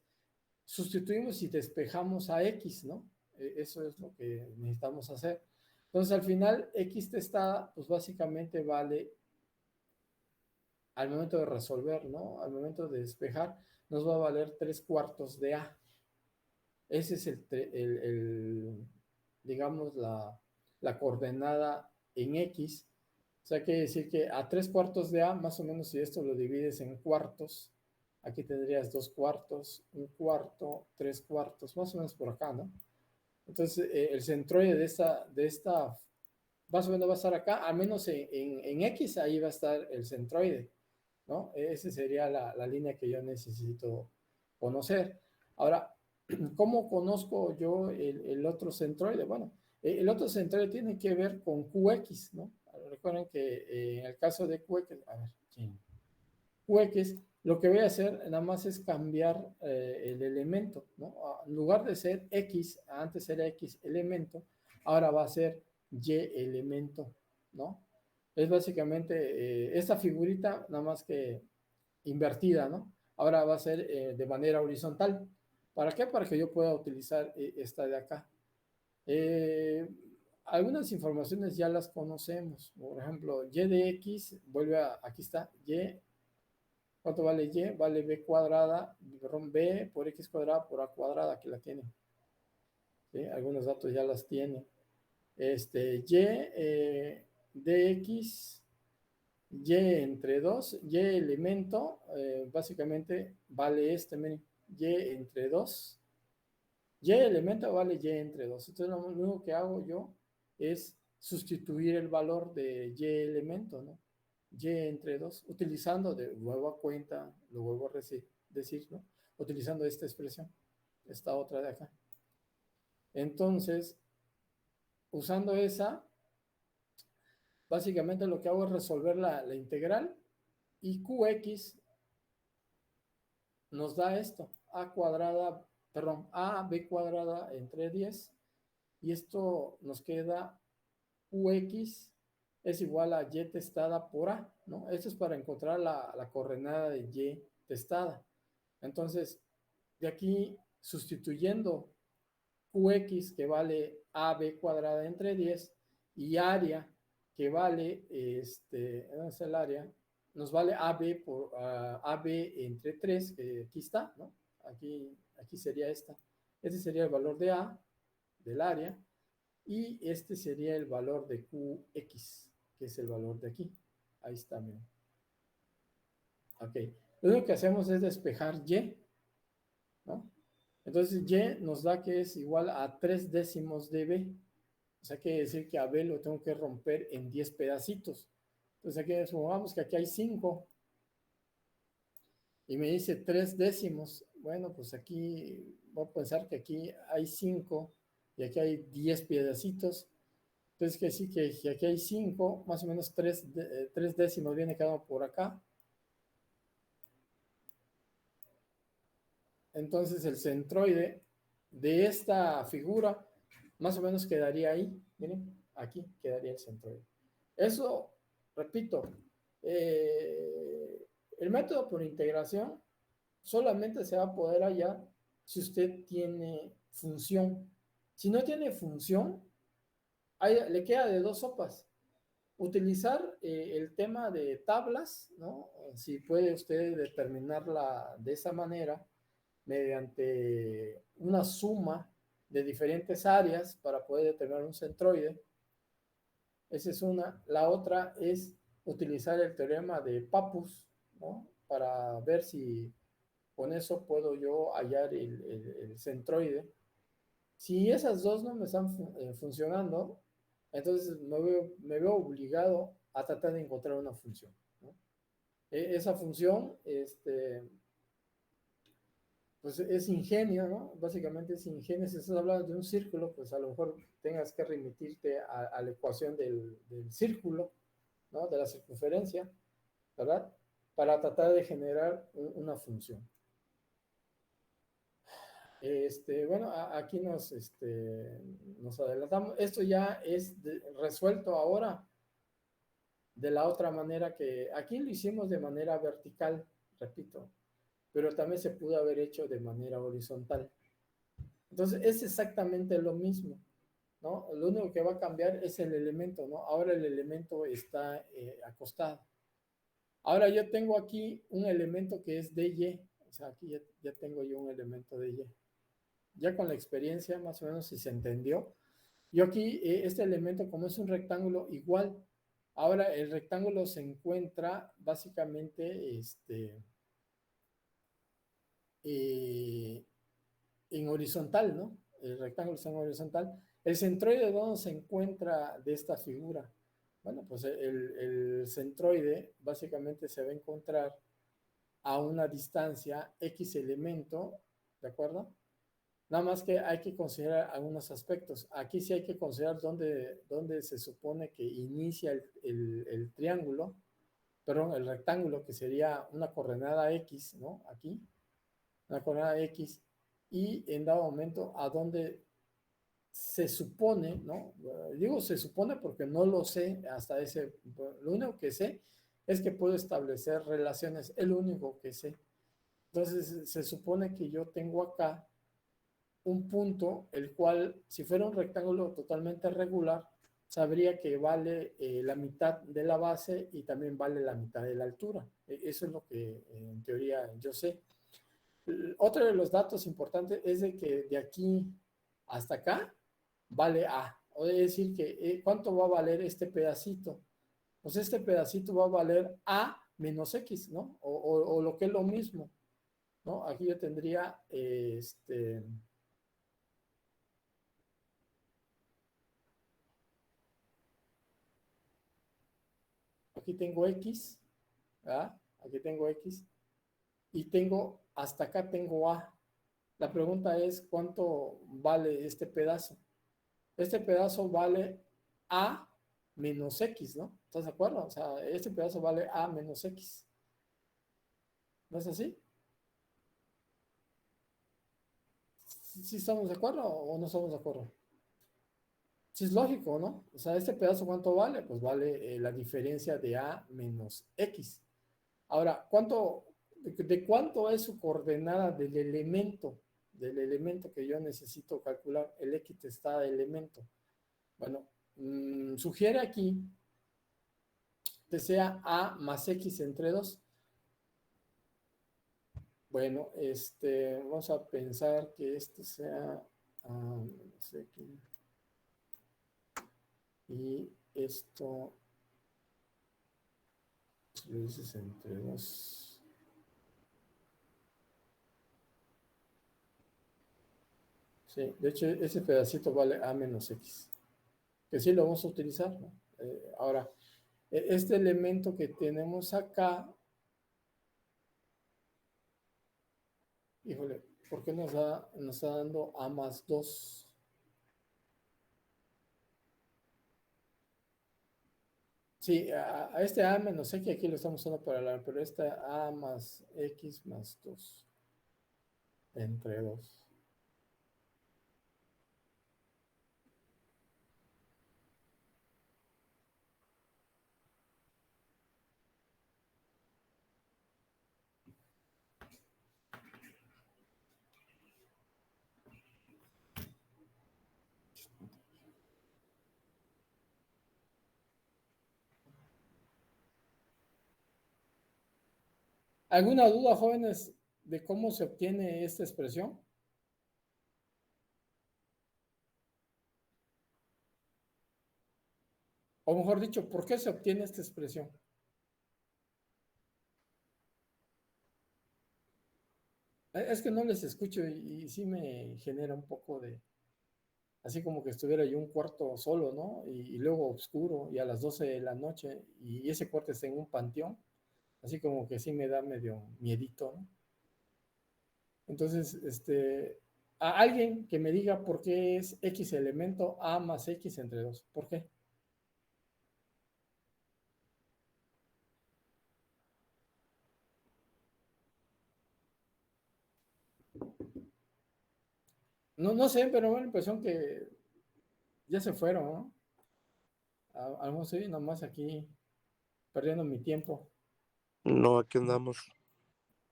[SPEAKER 1] sustituimos y despejamos a X, ¿no? Eso es lo que necesitamos hacer. Entonces al final X testada, pues básicamente vale, al momento de resolver, ¿no? Al momento de despejar, nos va a valer 3 cuartos de A. Ese es digamos, la coordenada en X. O sea, quiere decir que a 3 cuartos de A, más o menos, si esto lo divides en cuartos, aquí tendrías 2 cuartos, un cuarto, 3 cuartos, más o menos por acá, ¿no? Entonces, el centroide de esta, más o menos va a estar acá, al menos en X, ahí va a estar el centroide, ¿no? Esa sería la línea que yo necesito conocer. Ahora, ¿cómo conozco yo el otro centroide? Bueno, el otro centroide tiene que ver con QX, ¿no? Recuerden que en el caso de QX, a ver, QX, lo que voy a hacer nada más es cambiar el elemento, ¿no? En lugar de ser X, antes era X elemento, ahora va a ser Y elemento, ¿no? Es básicamente esta figurita, nada más que invertida, ¿no? Ahora va a ser de manera horizontal. ¿Para qué? Para que yo pueda utilizar esta de acá. Eh, Algunas informaciones ya las conocemos. Por ejemplo, y de x, aquí está, y, ¿cuánto vale y? Vale b cuadrada, perdón, b por x cuadrada por a cuadrada, que la tiene. ¿Sí? Algunos datos ya las tiene. De x, y entre 2, y elemento, básicamente vale miren, y entre 2, y elemento vale y entre 2. Entonces lo único que hago yo es sustituir el valor de y elemento, ¿no? Y entre 2, utilizando de nuevo a cuenta, lo vuelvo a decir, ¿no? Utilizando esta expresión, esta otra de acá. Entonces, usando esa, básicamente lo que hago es resolver la integral y QX nos da esto, a cuadrada, perdón, a b cuadrada entre 10, y esto nos queda qx es igual a y testada por a, ¿no? Esto es para encontrar la coordenada de y testada. Entonces, de aquí, sustituyendo qx, que vale ab cuadrada entre 10, y área, que vale, ¿dónde está el área? Nos vale AB entre 3, que aquí está, ¿no? Aquí sería esta. Ese sería el valor de A. del área, y este sería el valor de Qx, que es el valor de aquí. Ahí está, miren. Ok. Lo único que hacemos es despejar Y, ¿no? Entonces Y nos da que es igual a 3 décimos de B. O sea, quiere decir que a B lo tengo que romper en 10 pedacitos. Entonces aquí supongamos que aquí hay 5 y me dice 3 décimos. Bueno, pues aquí voy a pensar que aquí hay 5 y aquí hay 10 pedacitos. Entonces que sí que aquí hay 5, más o menos 3 décimos viene cada uno por acá. Entonces el centroide de esta figura más o menos quedaría ahí. Miren, aquí quedaría el centroide. Eso, repito, el método por integración solamente se va a poder hallar si usted tiene función. Si no tiene función, le queda de dos sopas. Utilizar el tema de tablas, ¿no? Si puede usted determinarla de esa manera, mediante una suma de diferentes áreas para poder determinar un centroide. Esa es una. La otra es utilizar el teorema de Pappus, ¿no? Para ver si con eso puedo yo hallar el centroide. Si esas dos no me están funcionando, entonces me veo obligado a tratar de encontrar una función, ¿no? Esa función, pues es ingenio, ¿no? Básicamente es ingenio. Si estás hablando de un círculo, pues a lo mejor tengas que remitirte a la ecuación del círculo, ¿no? De la circunferencia, ¿verdad? Para tratar de generar una función. Bueno, aquí nos adelantamos. Esto ya es resuelto ahora de la otra manera que aquí lo hicimos de manera vertical, repito, pero también se pudo haber hecho de manera horizontal. Entonces es exactamente lo mismo, ¿no? Lo único que va a cambiar es el elemento, ¿no? Ahora el elemento está acostado. Ahora yo tengo aquí un elemento que es dy, o sea, aquí ya tengo yo un elemento dy. Ya con la experiencia, más o menos, si se entendió. Yo aquí, este elemento, como es un rectángulo, igual. Ahora el rectángulo se encuentra básicamente eh, en horizontal, ¿no? El rectángulo está en horizontal. El centroide, ¿dónde se encuentra de esta figura? Bueno, pues el centroide básicamente se va a encontrar a una distancia X elemento, ¿de acuerdo? Nada más que hay que considerar algunos aspectos. Aquí sí hay que considerar dónde se supone que inicia el triángulo, perdón, el rectángulo, que sería una coordenada X, ¿no? Aquí, una coordenada X, y en dado momento a dónde se supone, ¿no? Digo se supone porque no lo sé hasta ese, lo único que sé es que puedo establecer relaciones, es lo único que sé. Entonces se supone que yo tengo acá un punto, el cual, si fuera un rectángulo totalmente regular, sabría que vale la mitad de la base y también vale la mitad de la altura. Eso es lo que en teoría yo sé. Otro de los datos importantes es de que de aquí hasta acá vale A. O es decir, que ¿cuánto va a valer este pedacito? Pues este pedacito va a valer A menos X, ¿no? O lo que es lo mismo, ¿no? Aquí yo tendría, aquí tengo X, ¿verdad? Aquí tengo X y tengo, hasta acá tengo A. La pregunta es, ¿cuánto vale este pedazo? Este pedazo vale A menos X, ¿no? ¿Estás de acuerdo? O sea, este pedazo vale A menos X. ¿No es así? ¿Sí estamos de acuerdo o no estamos de acuerdo? Sí es lógico, ¿no? O sea, este pedazo, ¿cuánto vale? Pues vale la diferencia de A menos X. Ahora, de cuánto es su coordenada del elemento que yo necesito calcular, el X está de elemento? Bueno, sugiere aquí que sea A más X entre 2. Bueno, vamos a pensar que esto sea X. Y esto lo dices entre 2. Sí, de hecho ese pedacito vale A menos X, que sí lo vamos a utilizar, ¿no? Ahora, este elemento que tenemos acá, híjole, ¿por qué nos está dando A más 2? Sí, a este A menos X aquí lo estamos usando para hablar, pero este A más X más 2 entre 2. ¿Alguna duda, jóvenes, de cómo se obtiene esta expresión? O mejor dicho, ¿por qué se obtiene esta expresión? Es que no les escucho y sí me genera un poco de, así como que estuviera yo un cuarto solo, ¿no? Y luego oscuro y a las 12 de la noche y ese cuarto está en un panteón, así como que sí me da medio miedito, ¿no? Entonces, a alguien que me diga por qué es X elemento A más X entre 2. ¿Por qué? No sé, pero me da la impresión que ya se fueron, ¿no? A lo mejor estoy nomás aquí perdiendo mi tiempo.
[SPEAKER 3] No, aquí andamos.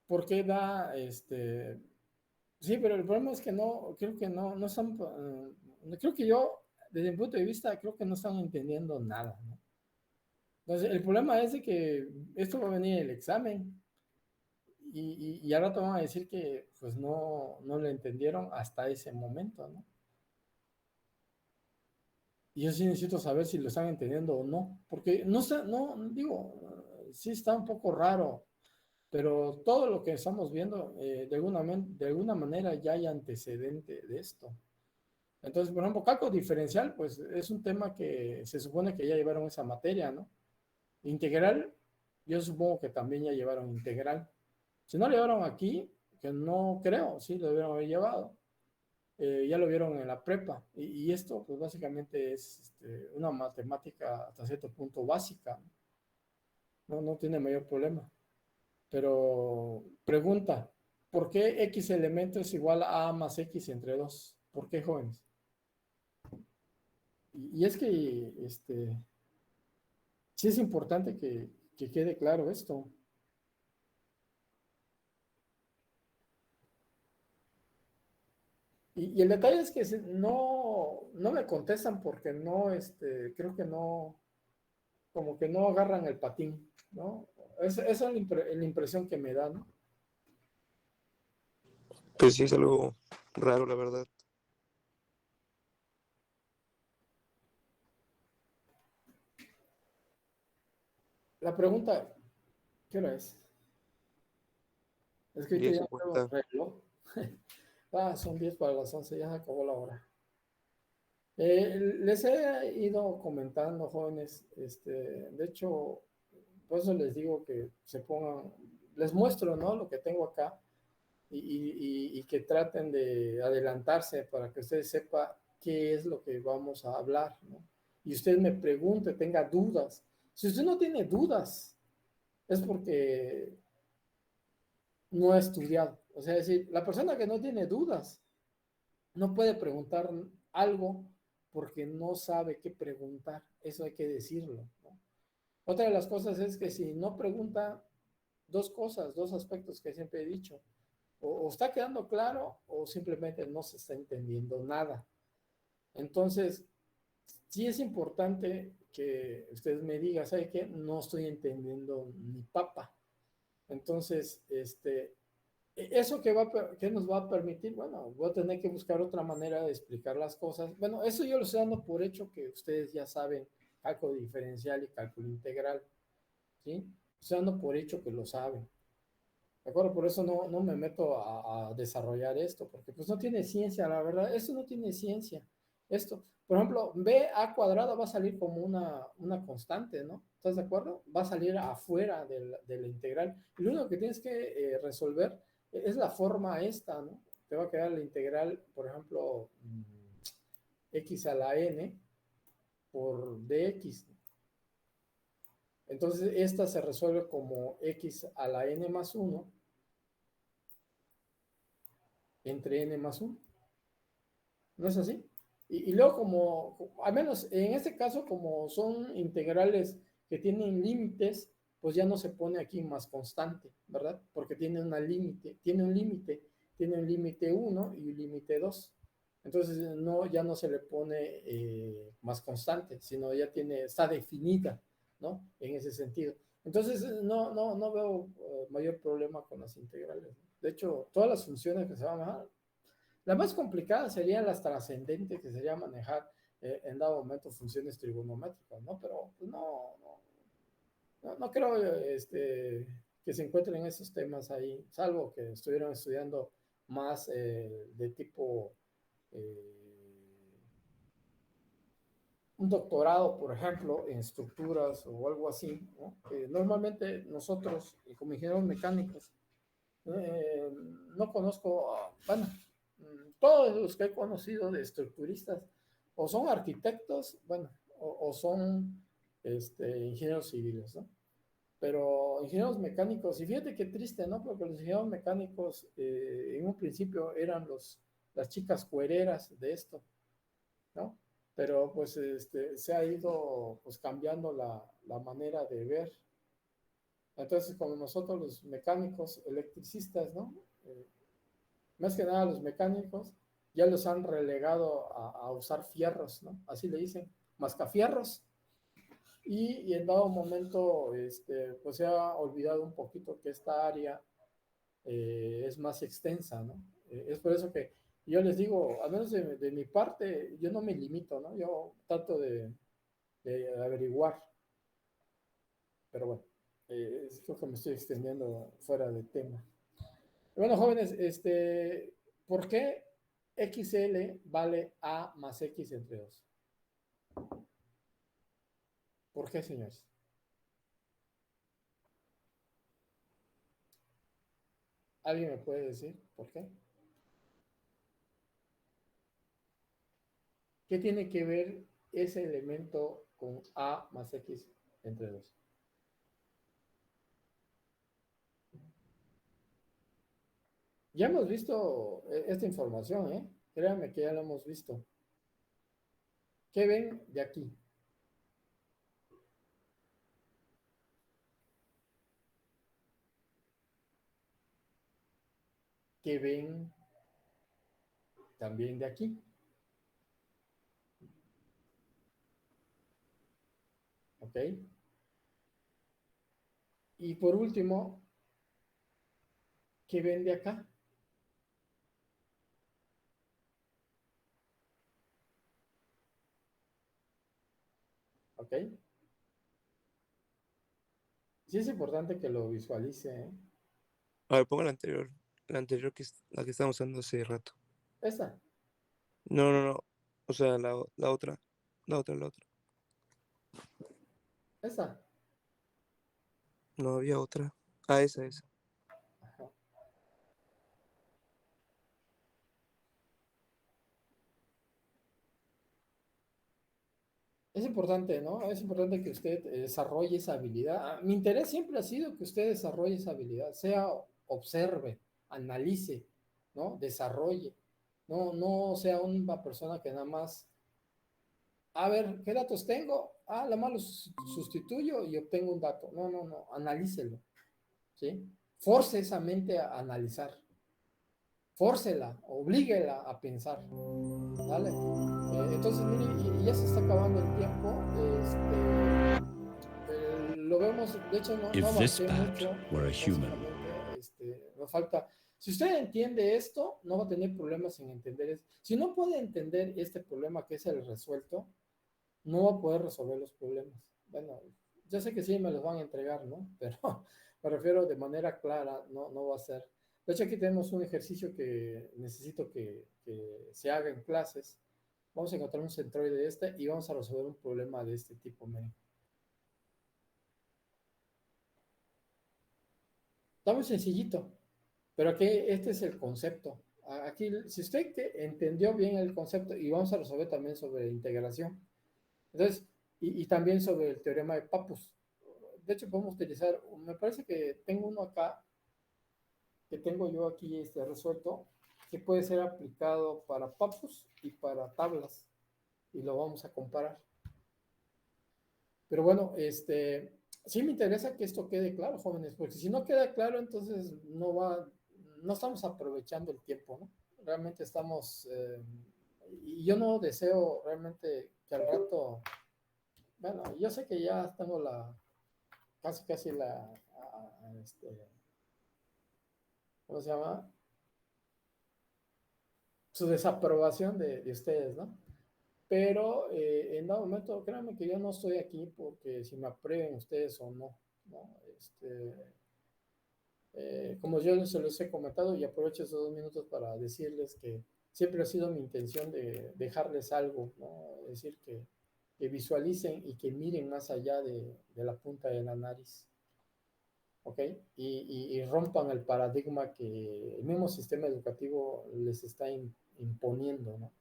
[SPEAKER 1] ¿Por qué da Sí, pero el problema es que no, creo que no están, creo que yo, desde mi punto de vista, creo que no están entendiendo nada, ¿no? Entonces, el problema es de que esto va a venir el examen y ahora te van a decir que pues no lo entendieron hasta ese momento, ¿no? Y yo sí necesito saber si lo están entendiendo o no, porque no está, no, digo, sí está un poco raro, pero todo lo que estamos viendo, de alguna manera ya hay antecedente de esto. Entonces, por ejemplo, cálculo diferencial, pues es un tema que se supone que ya llevaron esa materia, ¿no? Integral, yo supongo que también ya llevaron integral. Si no lo llevaron aquí, que no creo, sí lo debieron haber llevado, ya lo vieron en la prepa. Y esto, pues básicamente es una matemática hasta cierto punto básica, no tiene mayor problema. Pero pregunta, ¿por qué X elemento es igual a A más X entre 2? ¿Por qué, jóvenes? Y es que sí es importante que quede claro esto. Y el detalle es que no me contestan porque no, creo que no, como que no agarran el patín, ¿no? Esa es la impresión que me da, ¿no?
[SPEAKER 3] Pues sí, es algo raro, la verdad.
[SPEAKER 1] La pregunta, ¿qué hora es? Es que ahorita ya no veo
[SPEAKER 3] 10:50.
[SPEAKER 1] el reloj. Son 10 para las 11, ya se acabó la hora. Les he ido comentando, jóvenes, de hecho, por eso les digo que se pongan, les muestro, ¿no? Lo que tengo acá y que traten de adelantarse para que usted sepa qué es lo que vamos a hablar, ¿no? Y usted me pregunte, tenga dudas. Si usted no tiene dudas, es porque no ha estudiado. O sea, es decir, la persona que no tiene dudas no puede preguntar algo porque no sabe qué preguntar. Eso hay que decirlo, ¿no? Otra de las cosas es que si no pregunta dos cosas, dos aspectos que siempre he dicho, o está quedando claro o simplemente no se está entendiendo nada. Entonces, sí es importante que usted me diga, ¿sabe qué? No estoy entendiendo ni papa. Entonces, ¿Eso qué nos va a permitir? Bueno, voy a tener que buscar otra manera de explicar las cosas. Bueno, eso yo lo estoy dando por hecho que ustedes ya saben cálculo diferencial y cálculo integral, ¿sí? Estoy dando por hecho que lo saben. ¿De acuerdo? Por eso no me meto a desarrollar esto, porque pues no tiene ciencia, la verdad. Esto no tiene ciencia. Esto, por ejemplo, b a cuadrada va a salir como una constante, ¿no? ¿Estás de acuerdo? Va a salir afuera de la integral. Y lo único que tienes que resolver es la forma esta, ¿no? Te va a quedar la integral, por ejemplo, x a la n por dx. Entonces, esta se resuelve como x a la n más 1 entre n más 1. ¿No es así? Y luego al menos en este caso, como son integrales que tienen límites, pues ya no se pone aquí más constante, ¿verdad? Porque tiene un límite 1 y un límite 2. Entonces no, ya no se le pone más constante, sino ya está definida, ¿no? En ese sentido. Entonces no veo mayor problema con las integrales. De hecho, todas las funciones que se van a manejar, la más complicada serían las trascendentes, que sería manejar en dado momento funciones trigonométricas, ¿no? Pero pues, no creo que se encuentren esos temas ahí, salvo que estuvieran estudiando más de tipo un doctorado, por ejemplo, en estructuras o algo así, ¿no? Normalmente nosotros, como ingenieros mecánicos, eh, no conozco, bueno, todos los que he conocido de estructuristas o son arquitectos, bueno, o son ingenieros civiles, ¿no? Pero ingenieros mecánicos, y fíjate qué triste, ¿no? Porque los ingenieros mecánicos en un principio eran las chicas cuereras de esto, ¿no? Pero pues se ha ido pues cambiando la manera de ver. Entonces, como nosotros los mecánicos, electricistas, ¿no? Más que nada los mecánicos ya los han relegado a usar fierros, ¿no? Así le dicen, mascafierros. Y en dado momento, pues se ha olvidado un poquito que esta área es más extensa, ¿no? Es por eso que yo les digo, al menos de mi parte, yo no me limito, ¿no? Yo trato de averiguar, pero bueno, creo que me estoy extendiendo fuera de tema. Bueno, jóvenes, ¿por qué XL vale A más X entre 2? ¿Por qué, señores? ¿Alguien me puede decir por qué? ¿Qué tiene que ver ese elemento con A más X entre 2? Ya hemos visto esta información, ¿eh? Créanme que ya la hemos visto. ¿Qué ven de aquí? ¿Qué ven también de aquí? ¿Ok? Y por último, ¿qué ven de acá? ¿Ok? Sí es importante que lo visualice, ¿eh?
[SPEAKER 3] A ver, ponga la anterior la que estábamos usando hace rato.
[SPEAKER 1] Esta,
[SPEAKER 3] No. O sea, la otra. La otra.
[SPEAKER 1] esta.
[SPEAKER 3] No había otra. Ah, esa.
[SPEAKER 1] Ajá. Es importante, ¿no? Es importante que usted desarrolle esa habilidad. Mi interés siempre ha sido que usted desarrolle esa habilidad, sea observe, analice, ¿no? Desarrolle. No sea una persona que nada más, a ver, ¿qué datos tengo? Ah, la más los sustituyo y obtengo un dato. No, analícelo, ¿sí? Force esa mente a analizar. Fórcela, oblíguela a pensar. ¿Vale? Entonces, mire, y ya se está acabando el tiempo. Lo vemos, de hecho, no
[SPEAKER 4] If this
[SPEAKER 1] avancé
[SPEAKER 4] bat
[SPEAKER 1] mucho.
[SPEAKER 4] were a human,
[SPEAKER 1] Nos falta Si usted entiende esto, no va a tener problemas en entender esto. Si no puede entender este problema que es el resuelto, no va a poder resolver los problemas. Bueno, yo sé que sí me los van a entregar, ¿no? Pero me refiero de manera clara, no va a ser. De hecho, aquí tenemos un ejercicio que necesito que se haga en clases. Vamos a encontrar un centroide de este y vamos a resolver un problema de este tipo, miren. Está muy sencillito, pero aquí este es el concepto. Aquí, si usted entendió bien el concepto, y vamos a resolver también sobre integración. Entonces, y también sobre el teorema de Pappus. De hecho, podemos utilizar, me parece que tengo uno acá, que tengo yo aquí resuelto, que puede ser aplicado para Pappus y para tablas, y lo vamos a comparar. Pero bueno, sí me interesa que esto quede claro, jóvenes, porque si no queda claro, entonces no estamos aprovechando el tiempo, ¿no? Realmente estamos, y yo no deseo realmente que al rato, bueno, yo sé que ya tengo casi ¿cómo se llama? Su desaprobación de ustedes, ¿no? Pero en dado momento, créanme que yo no estoy aquí porque si me aprueben ustedes o no, ¿no? Como yo se los he comentado y aprovecho esos 2 minutos para decirles que siempre ha sido mi intención de dejarles algo, ¿no? Es decir, que visualicen y que miren más allá de la punta de la nariz, ¿ok? Y rompan el paradigma que el mismo sistema educativo les está imponiendo, ¿no?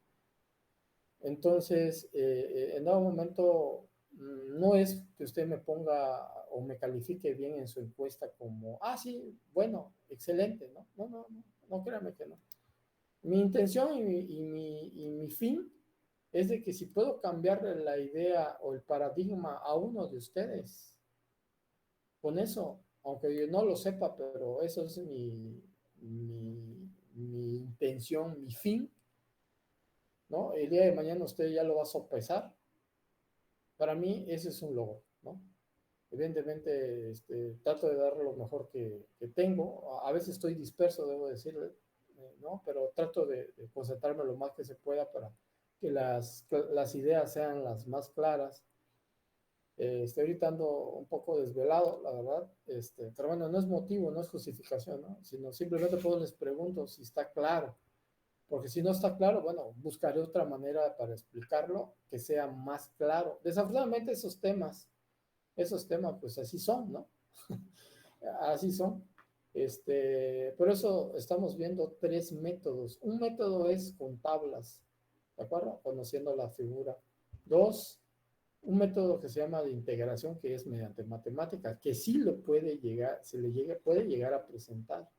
[SPEAKER 1] Entonces, en dado momento, no es que usted me ponga o me califique bien en su encuesta como, sí, bueno, excelente, ¿no? No, créame que no. Mi intención y mi fin es de que si puedo cambiarle la idea o el paradigma a uno de ustedes, con eso, aunque yo no lo sepa, pero eso es mi intención, mi fin, ¿no? El día de mañana usted ya lo va a sopesar. Para mí ese es un logro, ¿no? Evidentemente, trato de dar lo mejor que tengo. A veces estoy disperso, debo decirle, ¿no? Pero trato de concentrarme lo más que se pueda para que las ideas sean las más claras. Estoy ahorita ando un poco desvelado, la verdad, pero bueno, no es motivo, no es justificación, ¿no? Sino simplemente pues les pregunto si está claro, porque si no está claro, bueno, buscaré otra manera para explicarlo que sea más claro. Desafortunadamente esos temas pues así son, ¿no? Así son. Por eso estamos viendo 3 métodos. Un método es con tablas, ¿de acuerdo? Conociendo la figura. 2, un método que se llama de integración, que es mediante matemáticas, que sí lo puede llegar, puede llegar a presentar.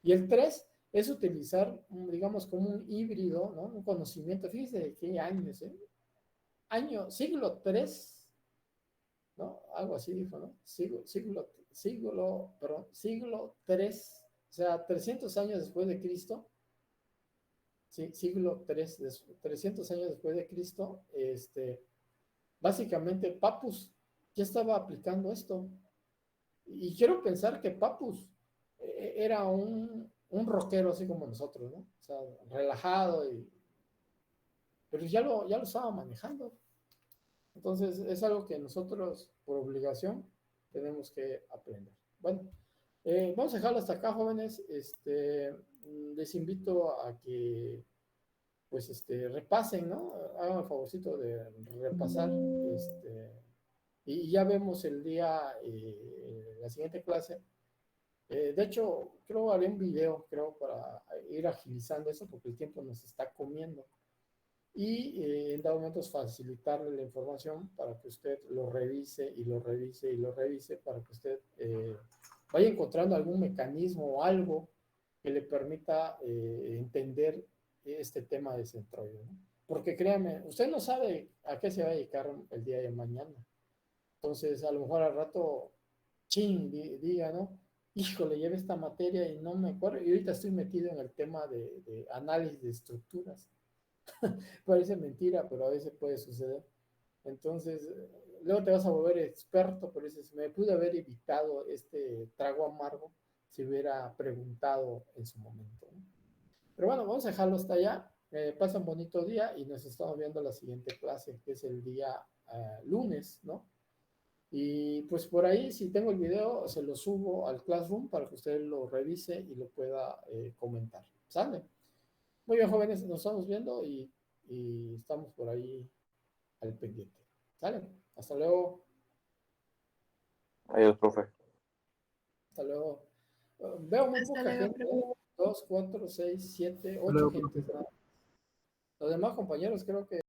[SPEAKER 1] Y el 3 es utilizar, digamos, como un híbrido, ¿no? Un conocimiento, fíjese de qué años, ¿eh? Siglo 3, ¿no? Algo así dijo, ¿no? Siglo 3, o sea, 300 años después de Cristo, sí, siglo 3, 300 años después de Cristo, básicamente Papus ya estaba aplicando esto. Y quiero pensar que Papus era un rockero así como nosotros, ¿no? O sea, relajado, pero ya lo estaba manejando. Entonces, es algo que nosotros, por obligación, tenemos que aprender. Bueno, vamos a dejarlo hasta acá, jóvenes. Les invito a que, pues, repasen, ¿no? Hagan el favorcito de repasar, y ya vemos el día, la siguiente clase. De hecho, creo haré un video, creo, para ir agilizando eso, porque el tiempo nos está comiendo y en dado momento facilitarle la información para que usted lo revise y lo revise y lo revise para que usted vaya encontrando algún mecanismo o algo que le permita entender este tema de centroide, ¿no? Porque créame, usted no sabe a qué se va a dedicar el día de mañana. Entonces, a lo mejor al rato, diga, ¿no? Híjole, llevé esta materia y no me acuerdo. Y ahorita estoy metido en el tema de análisis de estructuras. Parece mentira, pero a veces puede suceder. Entonces, luego te vas a volver experto, pero dices, me pude haber evitado este trago amargo si hubiera preguntado en su momento, ¿no? Pero bueno, vamos a dejarlo hasta allá. Pasa un bonito día y nos estamos viendo la siguiente clase, que es el día lunes, ¿no? Y pues por ahí, si tengo el video, se lo subo al Classroom para que usted lo revise y lo pueda comentar. ¿Sale? Muy bien, jóvenes, nos estamos viendo y estamos por ahí al pendiente. ¿Sale? Hasta luego.
[SPEAKER 4] Adiós, profe.
[SPEAKER 1] Hasta luego. Veo muy
[SPEAKER 5] Hasta
[SPEAKER 1] poca
[SPEAKER 5] luego,
[SPEAKER 1] gente.
[SPEAKER 5] profe.
[SPEAKER 1] 2, 4, 6, 7, 8
[SPEAKER 6] Luego,
[SPEAKER 1] gentes. Los demás compañeros creo que